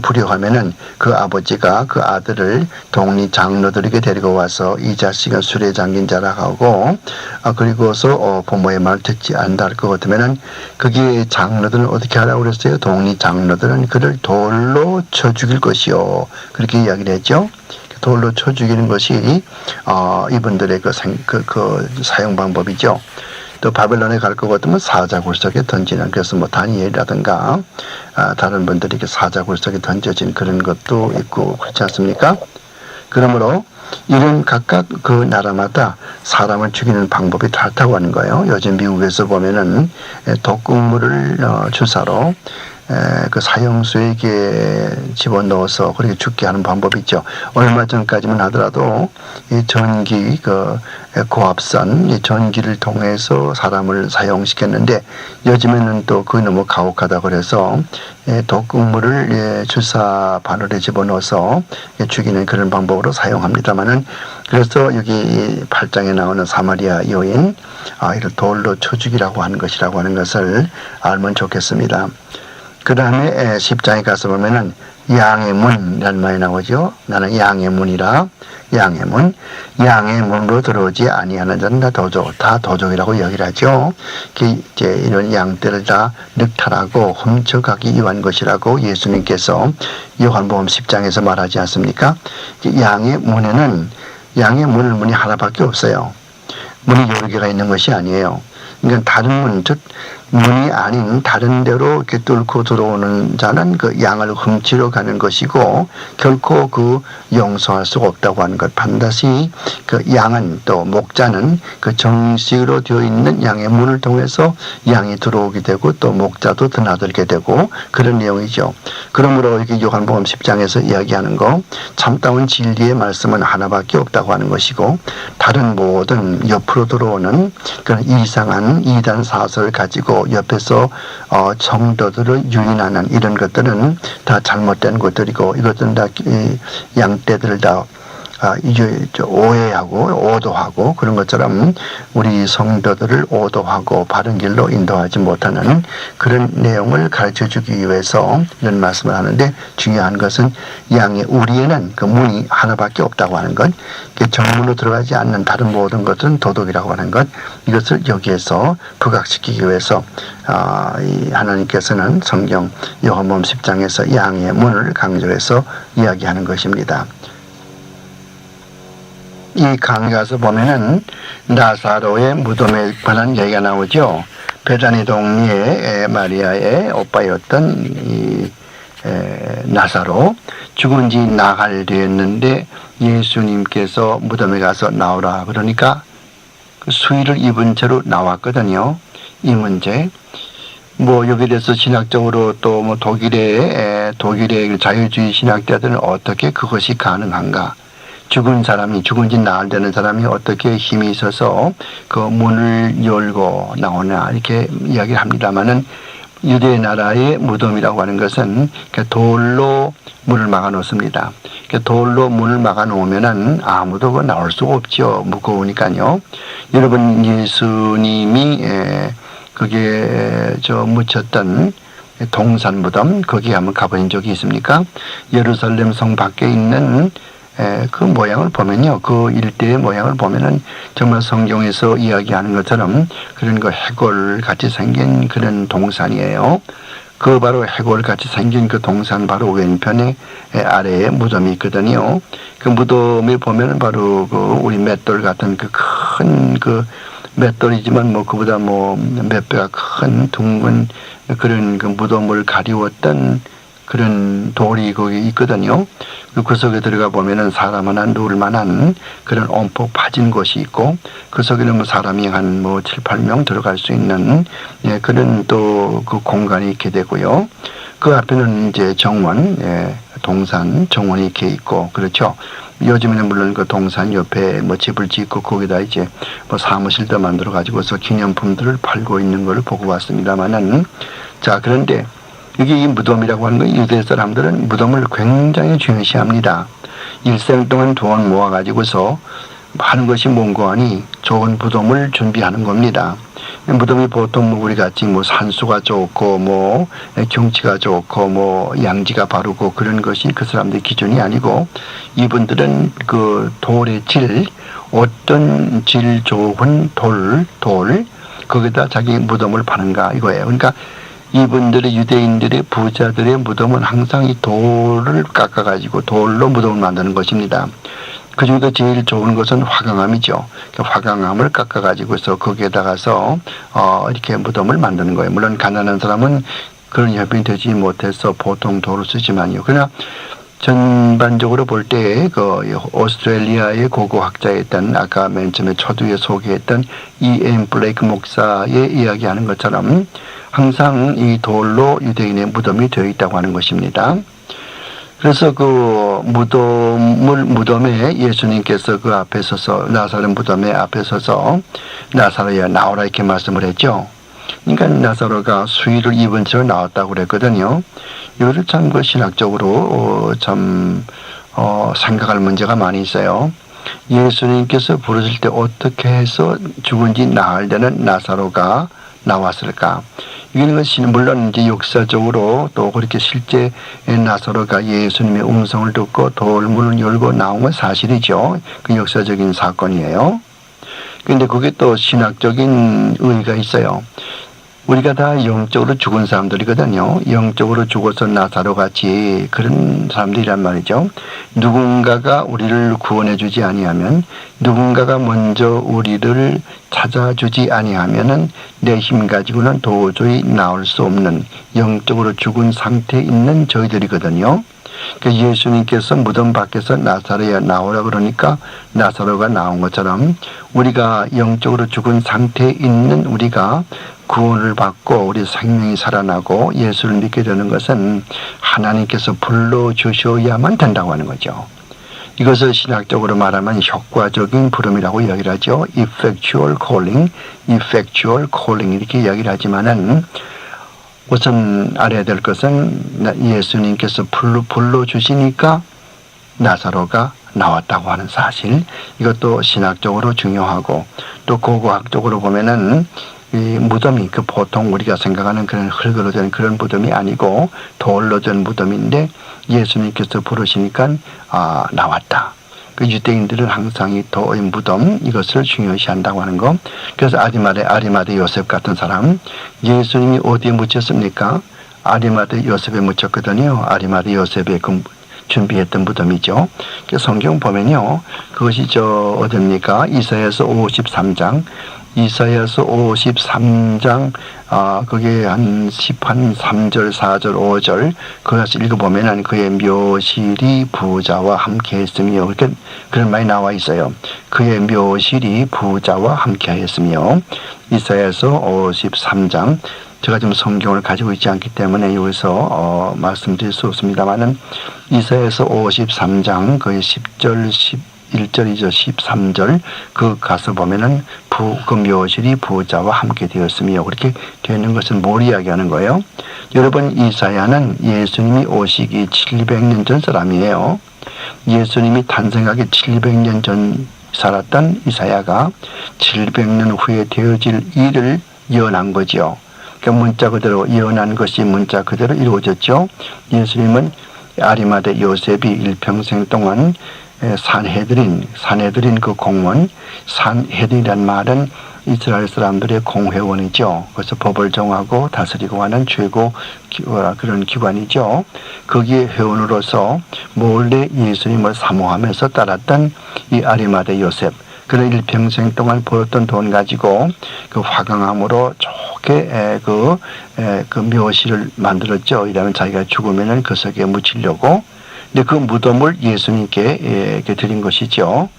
불효하면은 그 아버지가 그 아들을 동리 장로들에게 데리고 와서 이 자식은 술에 잠긴 자라 하고 그리고서 부모의 말 듣지 않다 할 것 같으면은 그게 장로들은 어떻게 하라고 그랬어요? 동리 장로들은 그를 돌로 쳐 죽일 것이요. 그렇게 이야기를 했죠. 돌로 쳐 죽이는 것이 이분들의 그 사용 방법이죠. 또 바벨론에 갈 것 같으면 사자굴석에 던지는 그래서 뭐 다니엘이라든가 다른 분들에게 사자굴석에 던져진 그런 것도 있고 그렇지 않습니까? 그러므로 이런 각각 그 나라마다 사람을 죽이는 방법이 다르다고 하는 거예요. 요즘 미국에서 보면은 독극물을 주사로 그 사형수에게 집어넣어서 그렇게 죽게 하는 방법이 있죠. 얼마 전까지만 하더라도 이 전기 고압선 이 전기를 통해서 사람을 사형시켰는데 요즘에는 또 그게 너무 가혹하다 그래서 독극물을 주사 바늘에 집어넣어서 죽이는 그런 방법으로 사용합니다만은 그래서 여기 8장에 나오는 사마리아 여인 이를 돌로 쳐 죽이라고 하는 것이라고 하는 것을 알면 좋겠습니다. 그 다음에 10장에 가서 보면은 양의 문이라는 말이 나오죠. 나는 양의 문이라. 양의 문. 양의 문으로 들어오지 아니하는 자는 다 도적이라고 여기를 하죠. 이제 이런 양떼를 다 늑탈하고 훔쳐가기 위한 것이라고 예수님께서 요한복음 10장에서 말하지 않습니까? 양의 문에는 양의 문이 하나밖에 없어요. 문이 여러 개가 있는 것이 아니에요. 그러니까 다른 문, 즉 문이 아닌 다른 데로 이렇게 뚫고 들어오는 자는 그 양을 훔치러 가는 것이고 결코 그 용서할 수가 없다고 하는 것. 반드시 그 양은 또 목자는 그 정식으로 되어 있는 양의 문을 통해서 양이 들어오게 되고 또 목자도 드나들게 되고 그런 내용이죠. 그러므로 이렇게 요한복음 10장에서 이야기하는 거 참다운 진리의 말씀은 하나밖에 없다고 하는 것이고 다른 모든 옆으로 들어오는 그런 이상한 이단 사설을 가지고 옆에서 성도들을 유인하는 이런 것들은 다 잘못된 것들이고 이것들은 다 양떼들을 다 오해하고 오도하고 그런 것처럼 우리 성도들을 오도하고 바른 길로 인도하지 못하는 그런 내용을 가르쳐주기 위해서 이런 말씀을 하는데 중요한 것은 양의 우리에는 그 문이 하나밖에 없다고 하는 것, 정문으로 들어가지 않는 다른 모든 것은 도덕이라고 하는 것, 이것을 여기에서 부각시키기 위해서 하나님께서는 성경 요한복음 10장에서 양의 문을 강조해서 이야기하는 것입니다. 이 강에 가서 보면은 나사로의 무덤에 관한 얘기가 나오죠. 베다니 동리의 마리아의 오빠였던 이 나사로 죽은 지 나흘 되었는데 예수님께서 무덤에 가서 나오라 그러니까 그 수의를 입은 채로 나왔거든요. 이 문제. 여기에 대해서 신학적으로 또 독일의 자유주의 신학자들은 어떻게 그것이 가능한가? 죽은 지 나흘 되는 사람이 어떻게 힘이 있어서 그 문을 열고 나오나 이렇게 이야기를 합니다만은 유대 나라의 무덤이라고 하는 것은 돌로 문을 막아 놓습니다. 돌로 문을 막아 놓으면은 아무도 나올 수가 없죠. 무거우니까요. 여러분 예수님이 그게 묻혔던 동산 무덤 거기 한번 가본 적이 있습니까? 예루살렘 성 밖에 있는 그 모양을 보면요. 그 일대의 모양을 보면은 정말 성경에서 이야기하는 것처럼 그런 거 해골 같이 생긴 그런 동산이에요. 그 바로 해골 같이 생긴 그 동산 바로 왼편에 아래에 무덤이 있거든요. 그 무덤에 보면은 바로 그 우리 맷돌 같은 그 큰 그 맷돌이지만 그보다 몇 배가 큰 둥근 그런 그 무덤을 가리웠던 그런 돌이 거기 있거든요. 그 속에 들어가 보면은 사람 하나 누울 만한 그런 온폭 파진 곳이 있고 그 속에는 사람이 한 7, 8명 들어갈 수 있는 그런 또 그 공간이 있게 되고요. 그 앞에는 이제 정원, 동산 정원이 이렇게 있고 그렇죠. 요즘에는 물론 그 동산 옆에 집을 짓고 거기다 이제 사무실도 만들어 가지고서 기념품들을 팔고 있는 걸 보고 왔습니다만은 자 그런데 이게 이 무덤이라고 하는 건 유대 사람들은 무덤을 굉장히 중요시합니다. 일생 동안 돈 모아가지고서 하는 것이 뭔고 하니 좋은 무덤을 준비하는 겁니다. 무덤이 보통 우리 같이 산수가 좋고 경치가 좋고 양지가 바르고 그런 것이 그 사람들의 기준이 아니고 이분들은 그 돌의 질 어떤 질 좋은 돌 거기다 자기 무덤을 파는가 이거예요. 그러니까 이분들의 유대인들의 부자들의 무덤은 항상 이 돌을 깎아가지고 돌로 무덤을 만드는 것입니다. 그 중에도 제일 좋은 것은 화강암이죠. 화강암을 깎아가지고서 거기에다가서 이렇게 무덤을 만드는 거예요. 물론 가난한 사람은 그런 협의는 되지 못해서 보통 돌을 쓰지만요. 그러나 전반적으로 볼 때 그 오스트레일리아의 고고학자였던 아까 맨 처음에 초두에 소개했던 E.M. 블레이크 목사의 이야기하는 것처럼 항상 이 돌로 유대인의 무덤이 되어 있다고 하는 것입니다. 그래서 그 무덤에 예수님께서 그 앞에 서서 나사렛 무덤에 앞에 서서 나사로야 나오라 이렇게 말씀을 했죠. 그러니까 나사로가 수의를 입은 채로 나왔다고 그랬거든요. 이거를 참 그 신학적으로 생각할 문제가 많이 있어요. 예수님께서 부르실 때 어떻게 해서 죽은지 나흘 되는 나사로가 나왔을까? 이런 것은 물론 이제 역사적으로 또 그렇게 실제 나사로가 예수님의 음성을 듣고 돌문을 열고 나온 건 사실이죠. 그 역사적인 사건이에요. 그런데 그게 또 신학적인 의의가 있어요. 우리가 다 영적으로 죽은 사람들이거든요. 영적으로 죽어서 나사로 같이 그런 사람들이란 말이죠. 누군가가 우리를 구원해 주지 아니하면, 누군가가 먼저 우리를 찾아주지 아니하면은 내 힘 가지고는 도저히 나올 수 없는 영적으로 죽은 상태에 있는 저희들이거든요. 예수님께서 무덤 밖에서 나사로야 나오라 그러니까 나사로가 나온 것처럼 우리가 영적으로 죽은 상태에 있는 우리가 구원을 받고 우리 생명이 살아나고 예수를 믿게 되는 것은 하나님께서 불러주셔야만 된다고 하는 거죠. 이것을 신학적으로 말하면 효과적인 부름이라고 이야기를 하죠. effectual calling 이렇게 이야기를 하지만은 우선 알아야 될 것은 예수님께서 불러주시니까 나사로가 나왔다고 하는 사실, 이것도 신학적으로 중요하고, 또 고고학적으로 보면은 이 무덤이 그 보통 우리가 생각하는 그런 흙으로 된 그런 무덤이 아니고 돌로 된 무덤인데 예수님께서 부르시니까 나왔다. 그 유대인들은 항상 이 돌의 무덤 이것을 중요시한다고 하는 거. 그래서 아리마대 요셉 같은 사람, 예수님이 어디에 묻혔습니까? 아리마대 요셉에 묻혔거든요. 아리마대 요셉에 준비했던 무덤이죠. 성경 보면요, 그것이 어딥니까? 이사야서 53장. 그게 한 3절, 4절, 5절, 그것을 읽어보면은 그의 묘실이 부자와 함께 했으며, 이렇게 그런 말이 나와 있어요. 그의 묘실이 부자와 함께 하였으며, 이사야서 53장, 제가 지금 성경을 가지고 있지 않기 때문에 여기서 말씀드릴 수 없습니다만은, 이사야서 53장, 거의 10절, 11절이죠. 13절, 그 가서 보면은 그 묘실이 부자와 함께 되었으며, 그렇게 되는 것은 뭘 이야기하는 거예요? 여러분, 이사야는 예수님이 오시기 700년 전 사람이에요. 예수님이 탄생하기 700년 전 살았던 이사야가 700년 후에 되어질 일을 예언한 거죠. 그러니까 문자 그대로 예언한 것이 문자 그대로 이루어졌죠. 예수님은 아리마대 요셉이 일평생 동안 산헤드린 그 공원, 산헤드린이란 말은 이스라엘 사람들의 공회원이죠. 그래서 법을 정하고 다스리고 하는 최고 그런 기관이죠. 거기에 회원으로서 몰래 예수님을 사모하면서 따랐던 이 아리마대 요셉, 그런 일평생 동안 벌었던 돈 가지고 그 화강암으로 좋게 그 묘실을 만들었죠. 이러면 자기가 죽으면은 그 속에 묻히려고. 근데 그 무덤을 예수님께 드린 것이죠.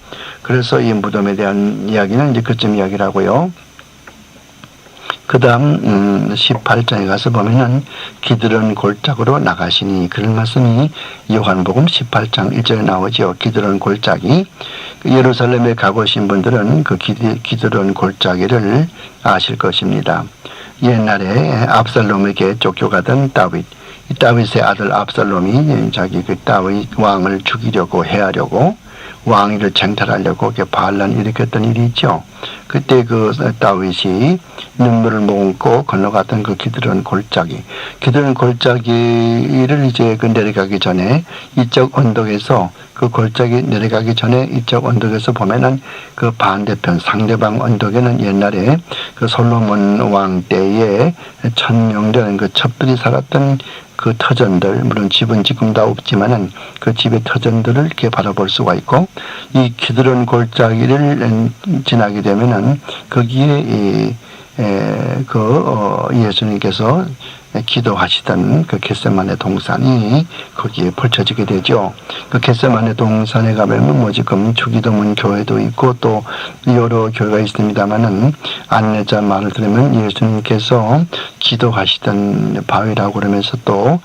그래서 이 무덤에 대한 이야기는 이제 그쯤 이야기를 하고요. 그 다음 18장에 가서 보면은 기드론 골짜기로 나가시니, 그런 말씀이 요한복음 18장 1절에 나오죠. 기드론 골짜기. 예루살렘에 가보신 분들은 그 기드론 골짜기를 아실 것입니다. 옛날에 압살롬에게 쫓겨가던 다윗의 아들 압살롬이 자기 그 다윗 왕을 죽이려고 해하려고 왕위를 쟁탈하려고 반란 일으켰던 일이 있죠. 그때 그 다윗이 눈물을 머금고 건너갔던 그 기드론 골짜기를 이제 그 내려가기 전에 이쪽 언덕에서 그 골짜기 내려가기 전에 이쪽 언덕에서 보면은 그 반대편 상대방 언덕에는 옛날에 그 솔로몬 왕 때에 1000명 되는 그 첩들이 살았던 그 터전들, 물론 집은 지금 다 없지만은 그 집의 터전들을 이렇게 바라볼 수가 있고, 이 기드론 골짜기를 지나게 되면은 거기에 예수님께서 기도하시던 그 겟세마네 동산이 거기에 펼쳐지게 되죠. 그 겟세마네 동산에 가면 뭐 지금 주기도문 교회도 있고 또 여러 교회가 있습니다만은 안내자 말을 들으면 예수님께서 기도하시던 바위라고 그러면서 또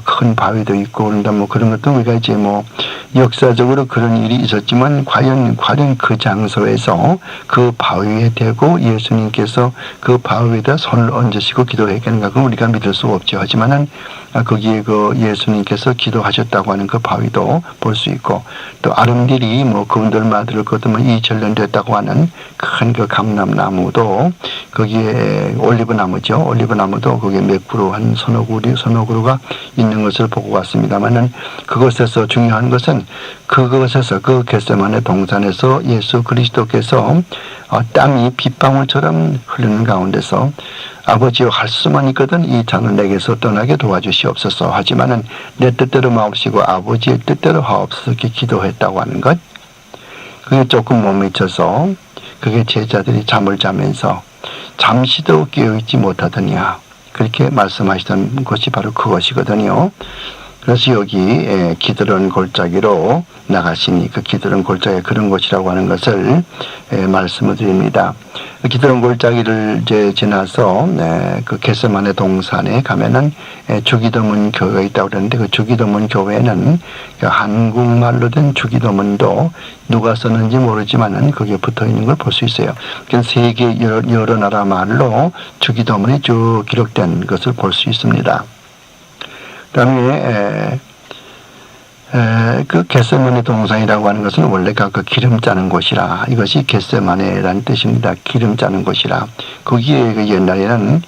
큰 바위도 있고 그런다 뭐 그런 것도 우리가 이제 뭐 역사적으로 그런 일이 있었지만 과연 그 장소에서 그 바위에 대고 예수님께서 그 바위에다 손을 얹으시고 기도했겠는가 그건 우리가 믿을 수 없죠. 하지만은 거기에 그 예수님께서 기도하셨다고 하는 그 바위도 볼 수 있고 또 아름디리 뭐 그분들마들 것도 뭐 이전련됐다고 하는 큰 그 감람나무도 거기에 올리브나무죠. 올리브나무도 거기에 몇 그루 한 서너 그루가 있는 것을 보고 왔습니다만은 그것에서 중요한 것은 그것에서 그 겟세마네 동산에서 예수 그리스도께서 땀이 빗방울처럼 흐르는 가운데서 아버지여 할 수만 있거든 이 잔을 내게서 떠나게 도와주시옵소서 하지만은 내 뜻대로 마옵시고 아버지의 뜻대로 하옵소서 이렇게 기도했다고 하는 것 그게 조금 못 미쳐서 그게 제자들이 잠을 자면서 잠시도 깨어있지 못하더냐 그렇게 말씀하시던 것이 바로 그것이거든요. 그래서 여기 기드론 골짜기로 나가시니 그 기드론 골짜기 그런 곳이라고 하는 것을 말씀을 드립니다. 기드론 골짜기를 이제 지나서 그 겟세마네 동산에 가면은 주기도문 교회가 있다고 그러는데 그 주기도문 교회는 그 한국말로 된 주기도문도 누가 썼는지 모르지만은 거기에 붙어 있는 걸 볼 수 있어요. 세계 여러 나라 말로 주기도문이 쭉 기록된 것을 볼 수 있습니다. 그다음에 그 겟세마네 동산이라고 하는 것은 원래가 그 기름 짜는 곳이라 이것이 겟세마네라는 뜻입니다. 기름 짜는 곳이라 거기에 그 옛날에는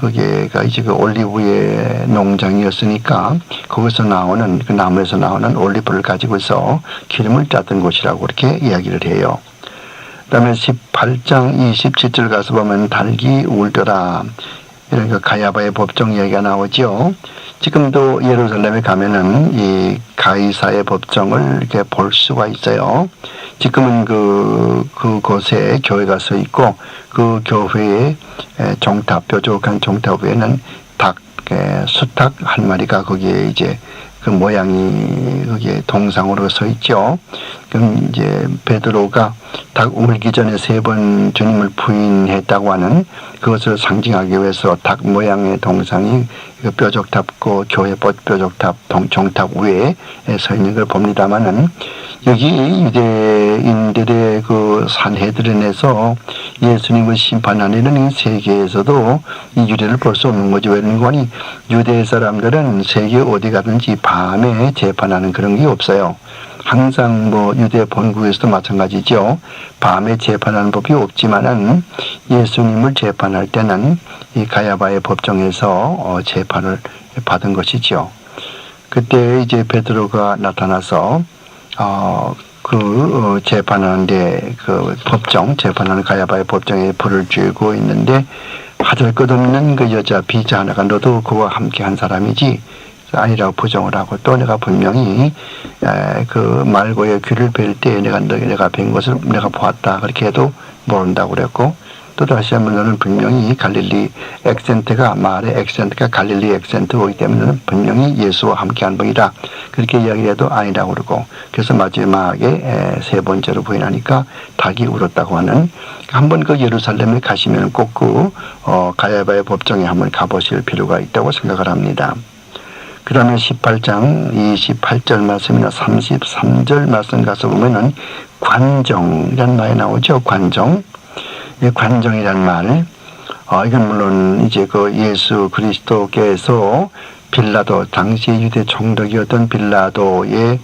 거기가 이제 그 올리브의 농장이었으니까 거기서 나오는 그 나무에서 나오는 올리브를 가지고서 기름을 짰던 곳이라고 그렇게 이야기를 해요. 그다음에 18장 27절 가서 보면 닭이 울더라. 이런 그 가야바의 법정 이야기가 나오죠. 지금도 예루살렘에 가면은 이 가이사의 법정을 이렇게 볼 수가 있어요. 지금은 그곳에 교회가 서 있고 그 교회의 종탑, 뾰족한 종탑 위에는 수탉 한 마리가 거기에 이제 그 모양이 거기에 동상으로 서 있죠. 그럼 이제 베드로가 닭 울기 전에 3번 주님을 부인했다고 하는 그것을 상징하기 위해서 닭 모양의 동상이 그 뾰족탑고 교회 뾰족탑 종탑 위에 서 있는 걸 봅니다만은 여기 유대인들의 그 산헤드린에서 예수님을 심판하는 세계에서도 이 유래를 볼 수 없는 거죠. 왜 그런 거니? 유대 사람들은 세계 어디 가든지 밤에 재판하는 그런 게 없어요. 항상 뭐 유대 본국에서도 마찬가지죠. 밤에 재판하는 법이 없지만은 예수님을 재판할 때는 이 가야바의 법정에서 재판을 받은 것이죠. 그때 이제 베드로가 나타나서 재판하는데 그 재판하는 가야바의 법정에 불을 쬐고 있는데 하들 것 없는 그 여자 비자 하나가 너도 그와 함께 한 사람이지 아니라고 부정을 하고 또 내가 분명히 그 말고의 귀를 뵐 때 내가 뵌 것을 내가 보았다 그렇게 해도 모른다고 그랬고 또 다시 한번 너는 분명히 갈릴리 말의 액센트가 갈릴리 액센트이기 때문에 너는 분명히 예수와 함께한 분이다 그렇게 이야기해도 아니라고 그러고 그래서 마지막에 3번째로 부인하니까 닭이 울었다고 하는 한번 그 예루살렘에 가시면 꼭 그 가야바의 법정에 한번 가보실 필요가 있다고 생각을 합니다. 그 다음에 18장 28절 말씀이나 33절 말씀 가서 보면은 관정이라는 말이 나오죠. 관정. 관정이라는 말. 이건 물론 이제 그 예수 그리스도께서 빌라도, 당시 유대 총독이었던 빌라도의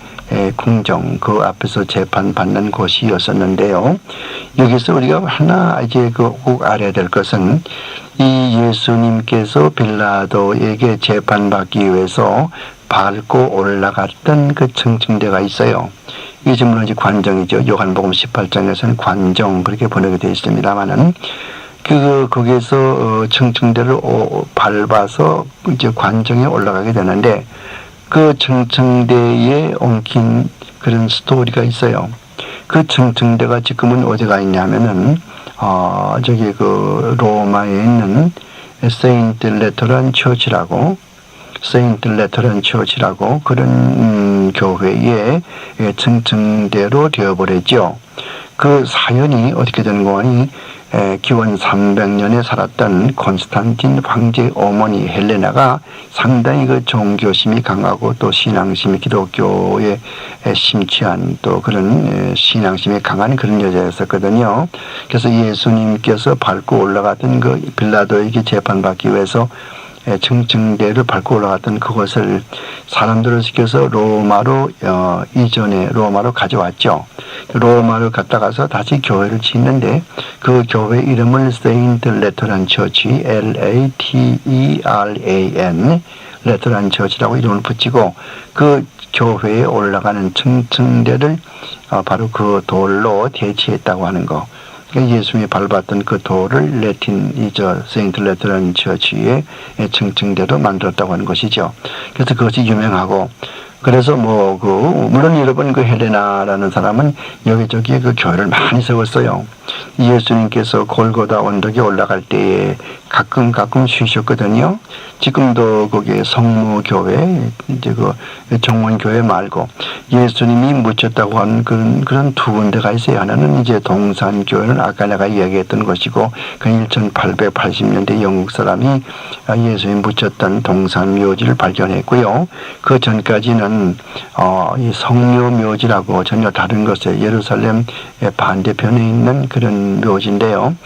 궁정, 그 앞에서 재판받는 곳이었었는데요. 여기서 우리가 하나 이제 꼭 알아야 될 것은 이 예수님께서 빌라도에게 재판받기 위해서 밟고 올라갔던 그 청층대가 있어요. 이게 물론 이제 관정이죠. 요한복음 18장에서는 관정 그렇게 번역이 되어 있습니다만은 거기에서 청층대를 밟아서 이제 관정에 올라가게 되는데 그 청층대에 엉킨 그런 스토리가 있어요. 그 청층대가 지금은 어디가 있냐면은 저기 그 로마에 있는 세인트 레터런 처치라고 그런 교회의 층층대로 되어버렸죠. 그 사연이 어떻게 된 거니? 기원 300년에 살았던 콘스탄틴 황제 어머니 헬레나가 상당히 그 종교심이 강하고 또 신앙심이 기독교에 심취한 또 그런 신앙심이 강한 그런 여자였었거든요. 그래서 예수님께서 밟고 올라갔던 그 빌라도에게 재판받기 위해서 층층대를 밟고 올라갔던 그것을 사람들을 시켜서 로마로 가져왔죠. 로마로 갔다 가서 다시 교회를 짓는데 그 교회 이름을 세인트 레터란 처치 LATERAN 레터란 처치라고 이름을 붙이고 그 교회에 올라가는 층층대를 바로 그 돌로 대체했다고 하는 거. 예수님이 밟았던 그 돌을 레틴이죠. 세인트 레터런 처치의 층층대로 만들었다고 하는 것이죠. 그래서 그것이 유명하고 그래서 물론 여러분 그 헬레나라는 사람은 여기저기 그 교회를 많이 세웠어요. 예수님께서 골고다 언덕에 올라갈 때에 가끔 쉬셨거든요. 지금도 거기에 성모교회, 이제 그 정원교회 말고 예수님이 묻혔다고 하는 그런 두 군데가 있어요. 하나는 이제 동산교회는 아까 내가 이야기했던 것이고, 그 1880년대 영국 사람이 예수님이 묻혔던 동산묘지를 발견했고요. 그 전까지는 이 성묘묘지라고 전혀 다른 것에 예루살렘 반대편에 있는 그런 묘지인데요.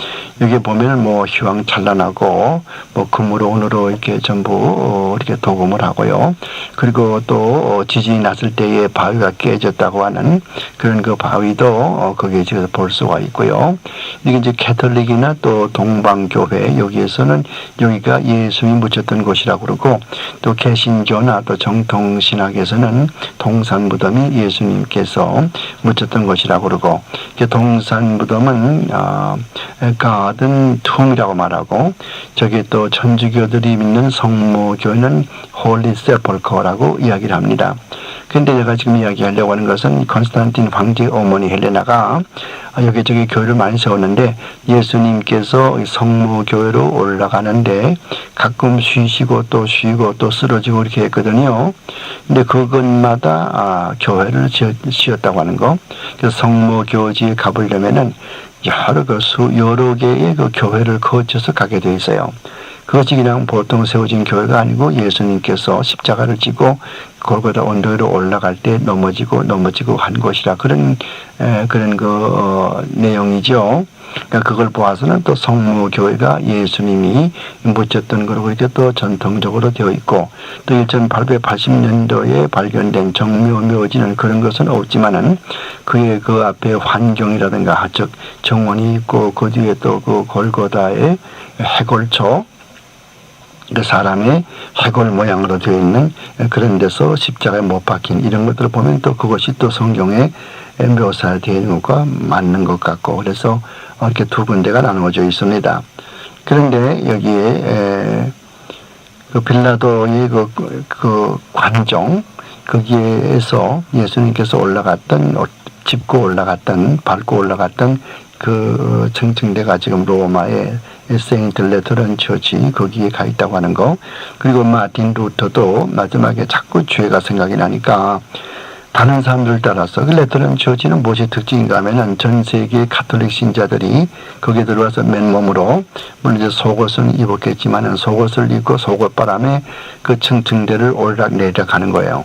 여기 보면은 휘황찬란하고 금으로 은으로 이렇게 전부 이렇게 도금을 하고요. 그리고 또 지진이 났을 때에 바위가 깨졌다고 하는 그런 그 바위도 거기에 지금 볼 수가 있고요. 이게 이제 캐톨릭이나 또 동방교회 여기에서는 여기가 예수님이 묻혔던 곳이라고 그러고, 또 개신교나 또 정통신학에서는 동산무덤이 예수님께서 묻혔던 곳이라고 그러고, 동산무덤은 가든 툼이라고 말하고, 저기 또 천주교들이 믿는 성모교회는 홀리 세펄커라고 이야기를 합니다. 근데 제가 지금 이야기하려고 하는 것은 콘스탄틴 황제 어머니 헬레나가 여기저기 교회를 많이 세웠는데 예수님께서 성모교회로 올라가는데 가끔 쉬시고 또 쉬고 또 쓰러지고 이렇게 했거든요. 근데 그것마다 교회를 지었다고 하는 거. 그래서 성모교지에 가보려면은 여러 개의 그 교회를 거쳐서 가게 돼 있어요. 그것이 그냥 보통 세워진 교회가 아니고 예수님께서 십자가를 지고 골고다 언덕으로 올라갈 때 넘어지고 한 것이라 그런 내용이죠. 그러니까 그걸 보아서는 또 성모교회가 예수님이 묻혔던 거로 이렇게 또 전통적으로 되어 있고, 또 1880년도에 발견된 정묘묘지는 그런 것은 없지만은 그의 그 앞에 환경이라든가 즉 정원이 있고 그 뒤에 또 그 골고다의 해골초, 그 사람의 해골 모양으로 되어 있는 그런 데서 십자가에 못 박힌 이런 것들을 보면 또 그것이 또 성경에 묘사되어 있는 것과 맞는 것 같고, 그래서 이렇게 두 군데가 나누어져 있습니다. 그런데 여기에 그 빌라도의 그 관종, 거기에서 예수님께서 밟고 올라갔던 그 층층대가 지금 로마의 세인트 레터런 처치 거기에 가 있다고 하는 거. 그리고 마틴 루터도 마지막에 자꾸 죄가 생각이 나니까 다른 사람들 따라서 그 레터런 처치는 무엇이 특징인가 하면은 전 세계 가톨릭 신자들이 거기에 들어와서 맨몸으로, 물론 이제 속옷은 입었겠지만은 속옷을 입고 속옷바람에 그 층층대를 오르락내리락 하는 거예요.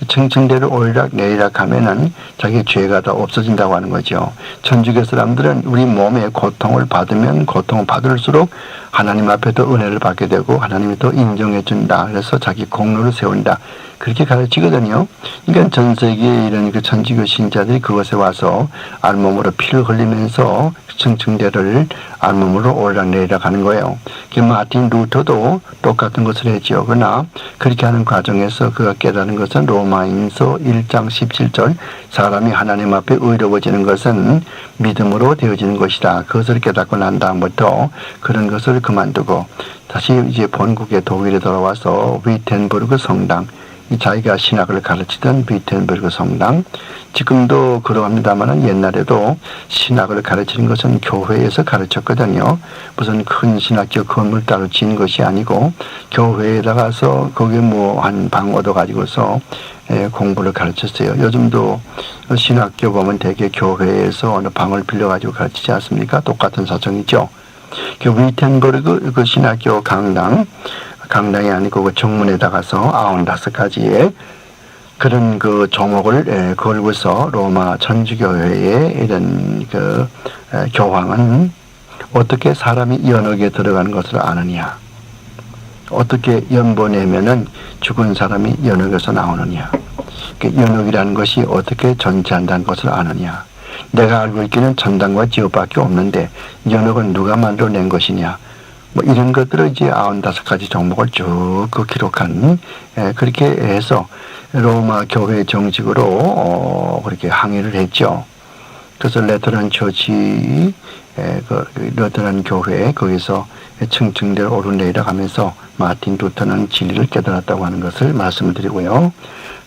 층층대를 오르락내리락 하면은 자기 죄가 다 없어진다고 하는 거죠. 천주교 사람들은 우리 몸에 고통을 받으면 고통을 받을수록 하나님 앞에 더 은혜를 받게 되고 하나님이 더 인정해 준다. 그래서 자기 공로를 세운다. 그렇게 가르치거든요. 그러니까 전 세계에 이런 그 천주교 신자들이 그것에 와서 알몸으로 피를 흘리면서 층층대를 알몸으로 오르락내리락 하는 거예요. 마틴 루터도 똑같은 것을 했지요. 그러나 그렇게 하는 과정에서 그가 깨달은 것은 로마인서 1장 17절 사람이 하나님 앞에 의로워지는 것은 믿음으로 되어지는 것이다. 그것을 깨닫고 난 다음부터 그런 것을 그만두고 다시 이제 본국의 독일에 돌아와서 위텐부르크 성당, 자기가 신학을 가르치던 비텐베르그 성당, 지금도 그러합니다만은 옛날에도 신학을 가르치는 것은 교회에서 가르쳤거든요. 무슨 큰 신학교 건물 따로 지은 것이 아니고 교회에 나가서 거기에 뭐 한 방 얻어 가지고서 공부를 가르쳤어요. 요즘도 신학교 보면 대개 교회에서 어느 방을 빌려 가지고 가르치지 않습니까? 똑같은 사정이죠. 그 위텐버르그 그 신학교 강당이 아니고 그 정문에 나가서 95가지의 그런 그 종목을 걸고서 로마 천주교회의 이런 그 교황은 어떻게 사람이 연옥에 들어가는 것을 아느냐, 어떻게 연보내면은 죽은 사람이 연옥에서 나오느냐, 연옥이라는 것이 어떻게 존재한다는 것을 아느냐, 내가 알고 있기는 천당과 지옥밖에 없는데 연옥은 누가 만들어낸 것이냐, 뭐 이런 것들을 이제 95가지 종목을 쭉 그 기록한 그렇게 해서 로마 교회 정식으로 그렇게 항의를 했죠. 그래서 레터런 처치 그 레터런 교회 거기서 층층대로 오르내리라 하면서 마틴 루터는 진리를 깨달았다고 하는 것을 말씀을 드리고요.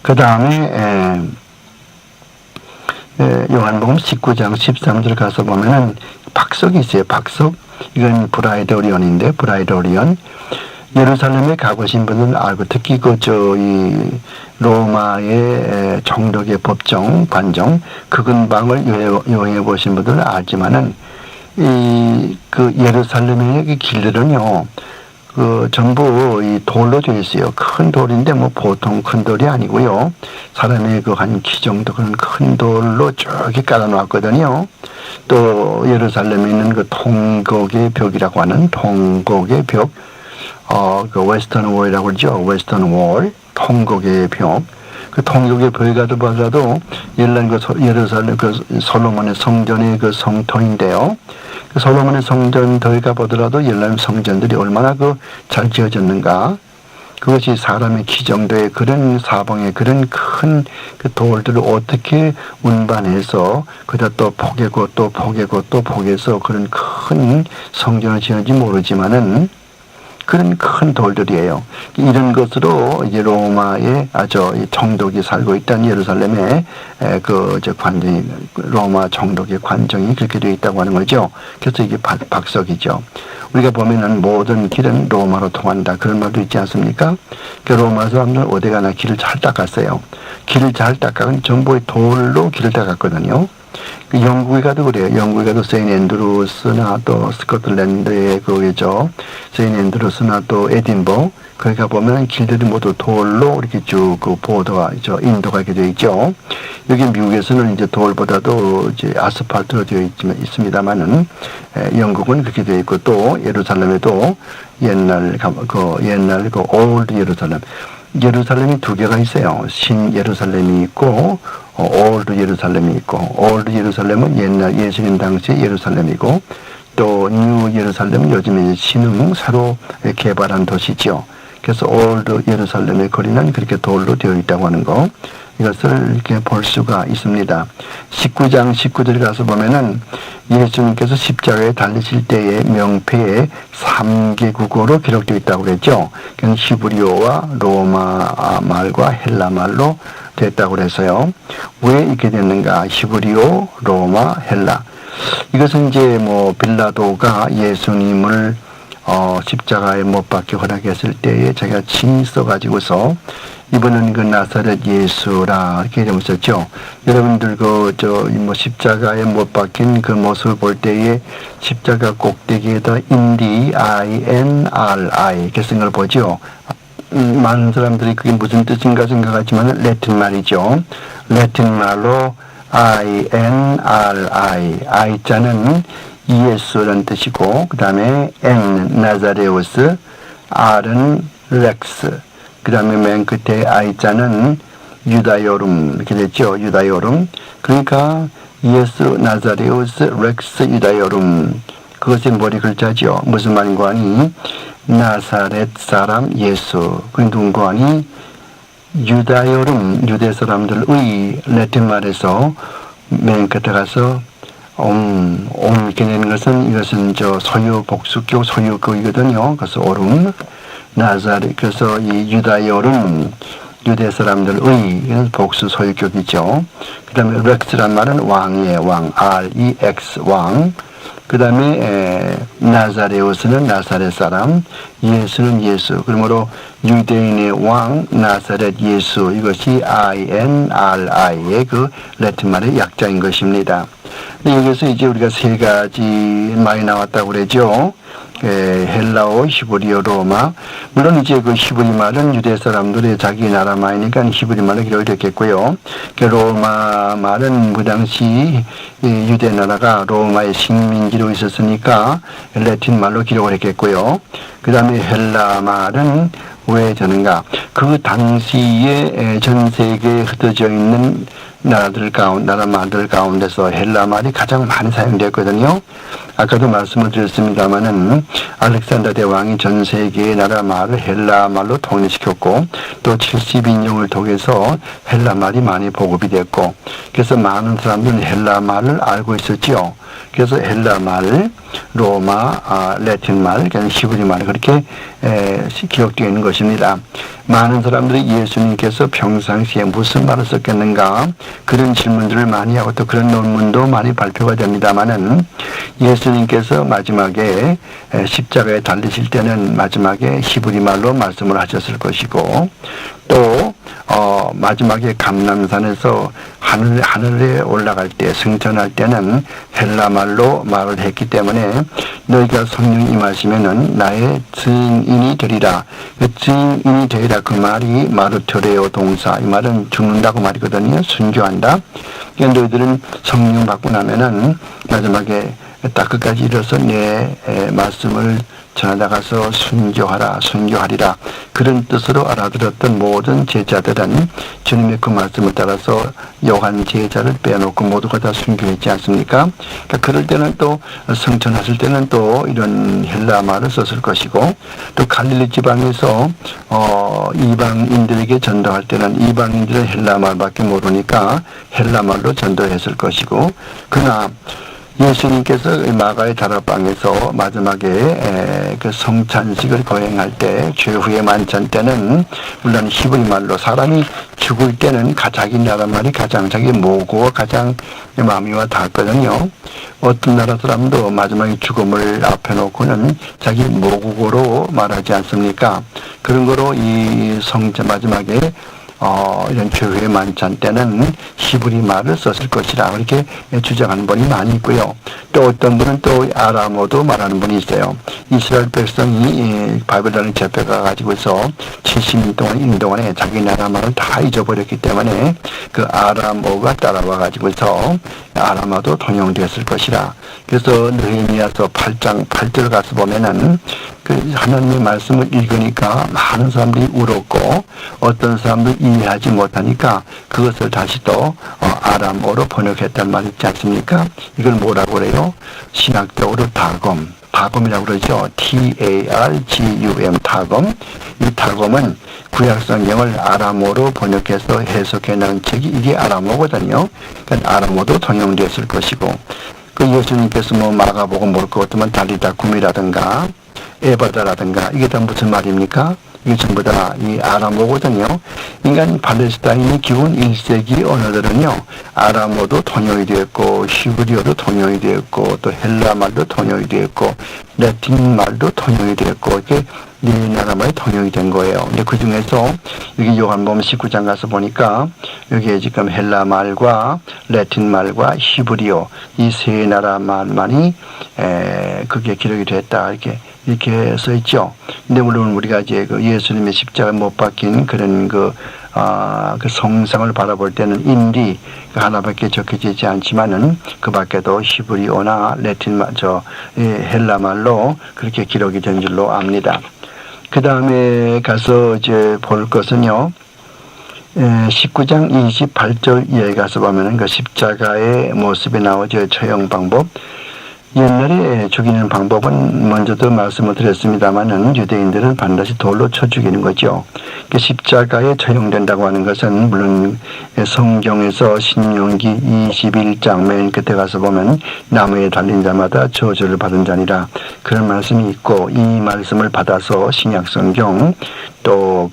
그 다음에 요한복음 19장 13절 가서 보면은 박석이 있어요. 박석. 이건 브라이더리언인데, 브라이더리언. 예루살렘에 가보신 분들은 알고, 특히 이 로마의 정독의 법정, 관정, 그 근방을 여행해 보신 분들은 알지만은, 그 예루살렘의 길들은요, 전부 이 돌로 되어 있어요. 큰 돌인데 뭐 보통 큰 돌이 아니고요. 사람의 그 한 키 정도 그런 큰 돌로 쭉 깔아놓았거든요. 또 예루살렘에 있는 그 통곡의 벽이라고 하는 통곡의 벽, 그 웨스턴 월이라고 그러죠. 웨스턴 월, 통곡의 벽. 그 통곡의 벽에 가도 보더라도 옛날 그 예루살렘 그 솔로몬의 성전의 그 성터인데요. 그 솔로몬의 성전 더위가 보더라도 옛날 성전들이 얼마나 그 잘 지어졌는가. 그것이 사람의 키 정도의 그런 사방의 그런 큰 그 돌들을 어떻게 운반해서 그다 또 포개고 또 포개고 또 포개서 그런 큰 성전을 지었는지 모르지만은 그런 큰 돌들이에요. 이런 것으로 이제 로마의 정독이 살고 있던 예루살렘에 관정이 로마 정독의 관정이 그렇게 되어 있다고 하는 거죠. 그래서 이게 박석이죠. 우리가 보면은 모든 길은 로마로 통한다 그런 말도 있지 않습니까? 로마 사람들은 어디 가나 길을 잘 닦았어요. 길을 잘 닦아는 전부 돌로 길을 닦았거든요. 영국에 가도 그래요. 영국에 가도 세인트 앤드루스나 또 스코틀랜드의 거기죠. 세인트 앤드루스나 또 에딘버러 거기 가보면 길들이 모두 돌로 이렇게 쭉 그 보도가 인도가 이렇게 되어 있죠. 여기 미국에서는 이제 돌보다도 이제 아스팔트로 되어 있습니다만은 영국은 그렇게 되어 있고 또 예루살렘에도 옛날 올드 예루살렘이 두 개가 있어요. 신 예루살렘이 있고 올드 예루살렘이 있고 올드 예루살렘은 옛날 예수님 당시 예루살렘이고 또 뉴 예루살렘은 요즘에 신흥 새로 개발한 도시죠. 그래서 올드 예루살렘의 거리는 그렇게 돌로 되어 있다고 하는 거 이것을 이렇게 볼 수가 있습니다. 19장 19절에 가서 보면은 예수님께서 십자가에 달리실 때의 명패에 3개 국어로 기록되어 있다고 그랬죠. 그건 히브리어와 로마 말과 헬라 말로 됐다고 그래서요. 왜 이렇게 됐는가? 히브리어, 로마, 헬라. 이것은 이제 빌라도가 예수님을 십자가에 못 박혀 허락했을 때에 자기가 친히 써가지고서 이번은 그 나사렛 예수라 이렇게 이름을 썼죠. 여러분들 십자가에 못 박힌 그 모습을 볼 때에 십자가 꼭대기에다 INRI 이렇게 쓴 걸 보죠. 많은 사람들이 그게 무슨 뜻인가 생각하지만 라틴 말이죠. 라틴 말로 INRI I자는 예수라는 뜻이고 그 다음에 N 나자레우스 R은 렉스 그 다음에 맨 끝에 I자는 유다요름 이렇게 됐죠. 유다요름 그러니까 예수 나자레우스 렉스 유다요름 그것이 머리 글자죠. 무슨 말인고 하니 나사렛 사람 예수 그 누군고 하니 유다요름 유대 사람들의 라틴 말에서 맨 끝에 가서 이렇게 되는 것은 이것은 소유 복수격 소유격이거든요. 그래서 오름 나사렛 그래서 이 유다요름 유대 사람들의, 이건 복수 소유격이죠. 그 다음에 렉스란 말은 왕이에요. 왕, R-E-X, 왕. 그 다음에 나사레우스는 나사렛 사람, 예수는 예수. 그러므로 유대인의 왕 나사렛 예수, 이것이 INRI의 그 라틴 말의 약자인 것입니다. 여기서 이제 우리가 세 가지 많이 나왔다고 그러죠. 헬라어, 히브리어, 로마. 물론 이제 그 히브리 말은 유대 사람들의 자기 나라 말이니까 히브리 말로 기록이 됐겠고요. 로마 말은 그 당시 유대 나라가 로마의 식민지로 있었으니까 라틴 말로 기록을 했겠고요. 그 다음에 헬라 말은 왜 저는가? 그 당시에 전 세계에 흩어져 있는 나라 말들 가운데서 헬라 말이 가장 많이 사용되었거든요. 아까도 말씀을 드렸습니다마는 알렉산더 대왕이 전 세계의 나라 말을 헬라 말로 통일시켰고 또 70인용을 통해서 헬라 말이 많이 보급이 됐고 그래서 많은 사람들은 헬라 말을 알고 있었죠. 그래서 헬라 말, 로마, 라틴 말, 히브리 말 그렇게 기록되어 있는 것입니다. 많은 사람들이 예수님께서 평상시에 무슨 말을 썼겠는가 그런 질문들을 많이 하고 또 그런 논문도 많이 발표가 됩니다마는 예수님께서 마지막에 십자가에 달리실 때는 마지막에 히브리 말로 말씀을 하셨을 것이고 또 마지막에 감람산에서 하늘에 올라갈 때 승천할 때는 헬라 말로 말을 했기 때문에 너희가 성령이 임하시면은 나의 증인이 되리라. 그 증인이 되리라 그 말이 마르토레오 동사 이 말은 죽는다고 말이거든요. 순교한다. 그러니까 너희들은 성령 받고 나면은 마지막에 딱 끝까지 이뤄서 내 말씀을 전하다가서 순교하리라. 그런 뜻으로 알아들었던 모든 제자들은 주님의 그 말씀을 따라서 요한 제자를 빼놓고 모두가 다 순교했지 않습니까? 그러니까 그럴 때는 또 성천하실 때는 또 이런 헬라 말을 썼을 것이고 또 갈릴리 지방에서 이방인들에게 전도할 때는 이방인들은 헬라 말밖에 모르니까 헬라 말로 전도했을 것이고 그러나 예수님께서 마가의 다락방에서 마지막에 그 성찬식을 거행할 때 최후의 만찬 때는 물론 히브리 말로 사람이 죽을 때는 자기 나라 말이 가장 자기 모국어 가장 마음이 와 닿거든요. 어떤 나라 사람도 마지막에 죽음을 앞에 놓고는 자기 모국어로 말하지 않습니까? 그런 거로 이 성찬 마지막에 이런 교회 만찬 때는 히브리 말을 썼을 것이라 그렇게 주장하는 분이 많이 있고요. 또 어떤 분은 또 아람어도 말하는 분이 있어요. 이스라엘 백성이 바벨론에 잡혀가 가지고서 70년 동안 있는 동안에 자기 나라 말을 다 잊어버렸기 때문에 그 아람어가 따라와 가지고서 아람어도 통용되었을 것이라. 그래서 느헤미야서 8장 8절 가서 보면은 그 하나님의 말씀을 읽으니까 많은 사람들이 울었고 어떤 사람들이 이해하지 못하니까 그것을 다시 또 아람어로 번역했단 말이 있지 않습니까? 이걸 뭐라고 그래요? 신학적으로 다검이라고 그러죠. TARGUM 다검. 이 다검은 구약 성경을 아람어로 번역해서 해석해 놓은 책이 이게 아람어거든요. 그러니까 아람어도 통용됐을 것이고 그 예수님께서 뭐 마가복음 볼 것 같으면 달리다쿰이라든가 에바다라든가 이게 다 무슨 말입니까? 이게 전부 다 이 아람어거든요. 인간 팔레스타인의 기본 1세기 언어들은요. 아람어도 통용이 되었고 히브리어도 통용이 되었고 또 헬라 말도 통용이 되었고 라틴 말도 통용이 되었고 이게 네 나라 말이 통용이 된 거예요. 근데 그 중에서 여기 요한복음 19장 가서 보니까 여기에 지금 헬라 말과 라틴 말과 히브리어 이 세 나라 말만이 그게 기록이 됐다 이렇게 써 있죠. 근데 물론 우리가 이제 그 예수님의 십자가 못 박힌 그런 그 성상을 바라볼 때는 인디 하나밖에 적혀지지 않지만은 그 밖에도 히브리어나 라틴 말, 헬라 말로 그렇게 기록이 된 줄로 압니다. 그 다음에 가서 이제 볼 것은요. 19장 28절 이하에 가서 보면은 그 십자가의 모습이 나오죠. 처형 방법. 옛날에 죽이는 방법은 먼저도 말씀을 드렸습니다마는 유대인들은 반드시 돌로 쳐 죽이는 거죠. 십자가에 처형된다고 하는 것은 물론 성경에서 신명기 21장 맨 끝에 가서 보면 나무에 달린 자마다 저주를 받은 자니라 그런 말씀이 있고 이 말씀을 받아서 신약 성경 또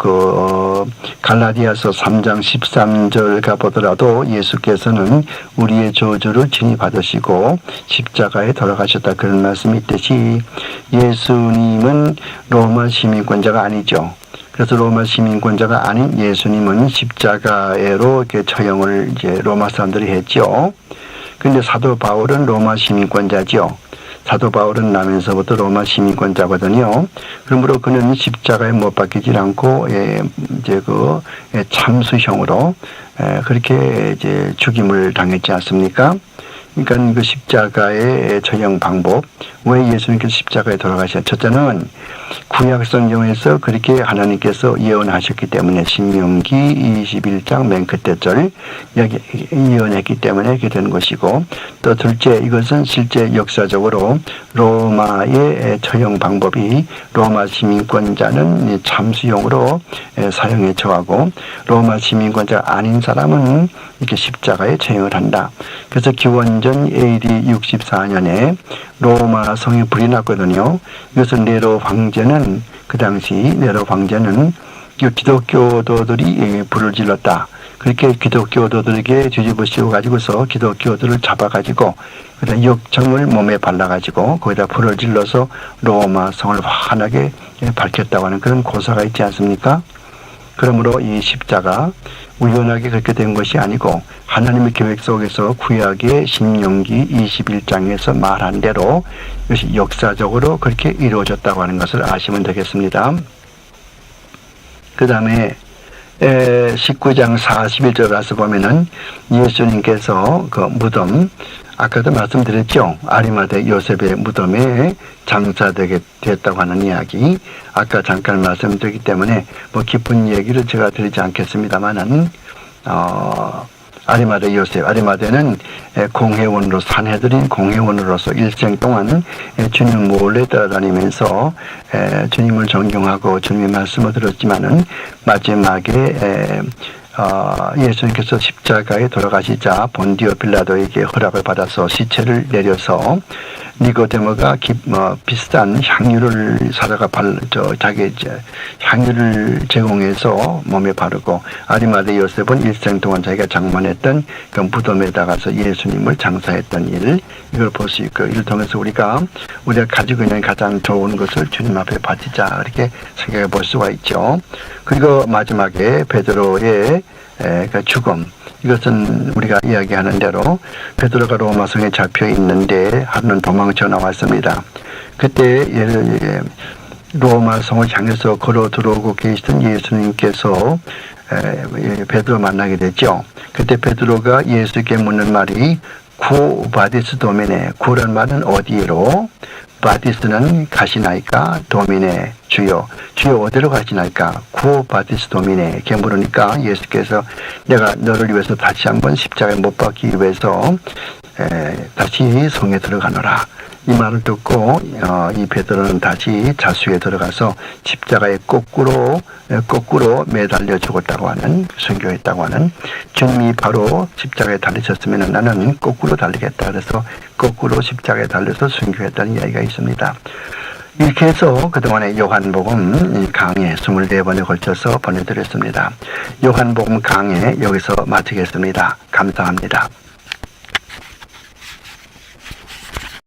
갈라디아서 3장 13절 가보더라도 예수께서는 우리의 저주를 친히 받으시고 십자가에 돌아가셨다 그런 말씀이 있듯이 예수님은 로마 시민권자가 아니죠. 그래서 로마 시민권자가 아닌 예수님은 십자가로 이렇게 처형을 이제 로마 사람들이 했죠. 근데 사도 바울은 로마 시민권자죠. 사도 바울은 나면서부터 로마 시민권자거든요. 그러므로 그는 십자가에 못 박히지 않고 이제 참수형으로 그렇게 이제 죽임을 당했지 않습니까? 그러니까 그 십자가의 처형 방법, 왜 예수님께서 십자가에 돌아가셨냐? 첫째는 구약 성경에서 그렇게 하나님께서 예언하셨기 때문에 신명기 21장 맨 끝에 절 여기 예언했기 때문에 이렇게 된 것이고, 또 둘째 이것은 실제 역사적으로 로마의 처형 방법이 로마 시민권자는 참수용으로 사형에 처하고 로마 시민권자가 아닌 사람은 이렇게 십자가에 처형을 한다. 그래서 기원전 AD 64년에 로마 성에 불이 났거든요. 이것은 네로 황제는 그 당시 네로 황제는 기독교도들이 불을 질렀다. 그렇게 기독교도들에게 뒤집어씌워 가지고서 기독교도를 잡아가지고 그다음 역청을 몸에 발라가지고 거기다 불을 질러서 로마 성을 환하게 밝혔다고 하는 그런 고사가 있지 않습니까? 그러므로 이 십자가 우연하게 그렇게 된 것이 아니고 하나님의 계획 속에서 구약의 신명기 21장에서 말한 대로 이것이 역사적으로 그렇게 이루어졌다고 하는 것을 아시면 되겠습니다. 그 다음에 19장 41절 가서 보면은 예수님께서 그 무덤, 아까도 말씀드렸죠. 아리마대 요셉의 무덤에 장사되게 됐다고 하는 이야기. 아까 잠깐 말씀드렸기 때문에 뭐 깊은 얘기를 제가 드리지 않겠습니다만은, 아리마대 요셉, 아리마대는 공회원으로 산헤드린 공회원으로서 일생 동안 주님 몰래 따라다니면서 주님을 존경하고 주님의 말씀을 들었지만은 마지막에 예수님께서 십자가에 돌아가시자 본디오 빌라도에게 허락을 받아서 시체를 내려서 니고데모가 비싼 향유를 사다가 자기 향유를 제공해서 몸에 바르고, 아리마대 요셉은 일생 동안 자기가 장만했던 그 무덤에다가서 예수님을 장사했던 이걸 볼 수 있고, 이를 통해서 우리가 가지고 있는 가장 좋은 것을 주님 앞에 바치자 이렇게 생각해 볼 수가 있죠. 그리고 마지막에 베드로의 그 죽음, 이것은 우리가 이야기하는 대로 베드로가 로마성에 잡혀 있는데 하루는 도망쳐 나왔습니다. 그때 로마성을 향해서 걸어 들어오고 계시던 예수님께서 베드로 만나게 됐죠. 그때 베드로가 예수께 묻는 말이 쿠 바디스 도미네, 쿠란 말은 어디로, 바디스는 가시나이까, 도미네 주여, 주여 어디로 가시나이까, 쿠 바디스 도미네 이렇게 물으니까 예수께서 내가 너를 위해서 다시 한번 십자가에 못 박기 위해서 다시 성에 들어가노라. 이 말을 듣고 이 베드로는 다시 자수에 들어가서 십자가에 거꾸로 매달려 죽었다고 하는, 순교했다고 하는, 주님이 바로 십자가에 달리셨으면 나는 거꾸로 달리겠다. 그래서 거꾸로 십자가에 달려서 순교했다는 이야기가 있습니다. 이렇게 해서 그동안에 요한복음 강해 24번에 걸쳐서 보내드렸습니다. 요한복음 강해 여기서 마치겠습니다. 감사합니다.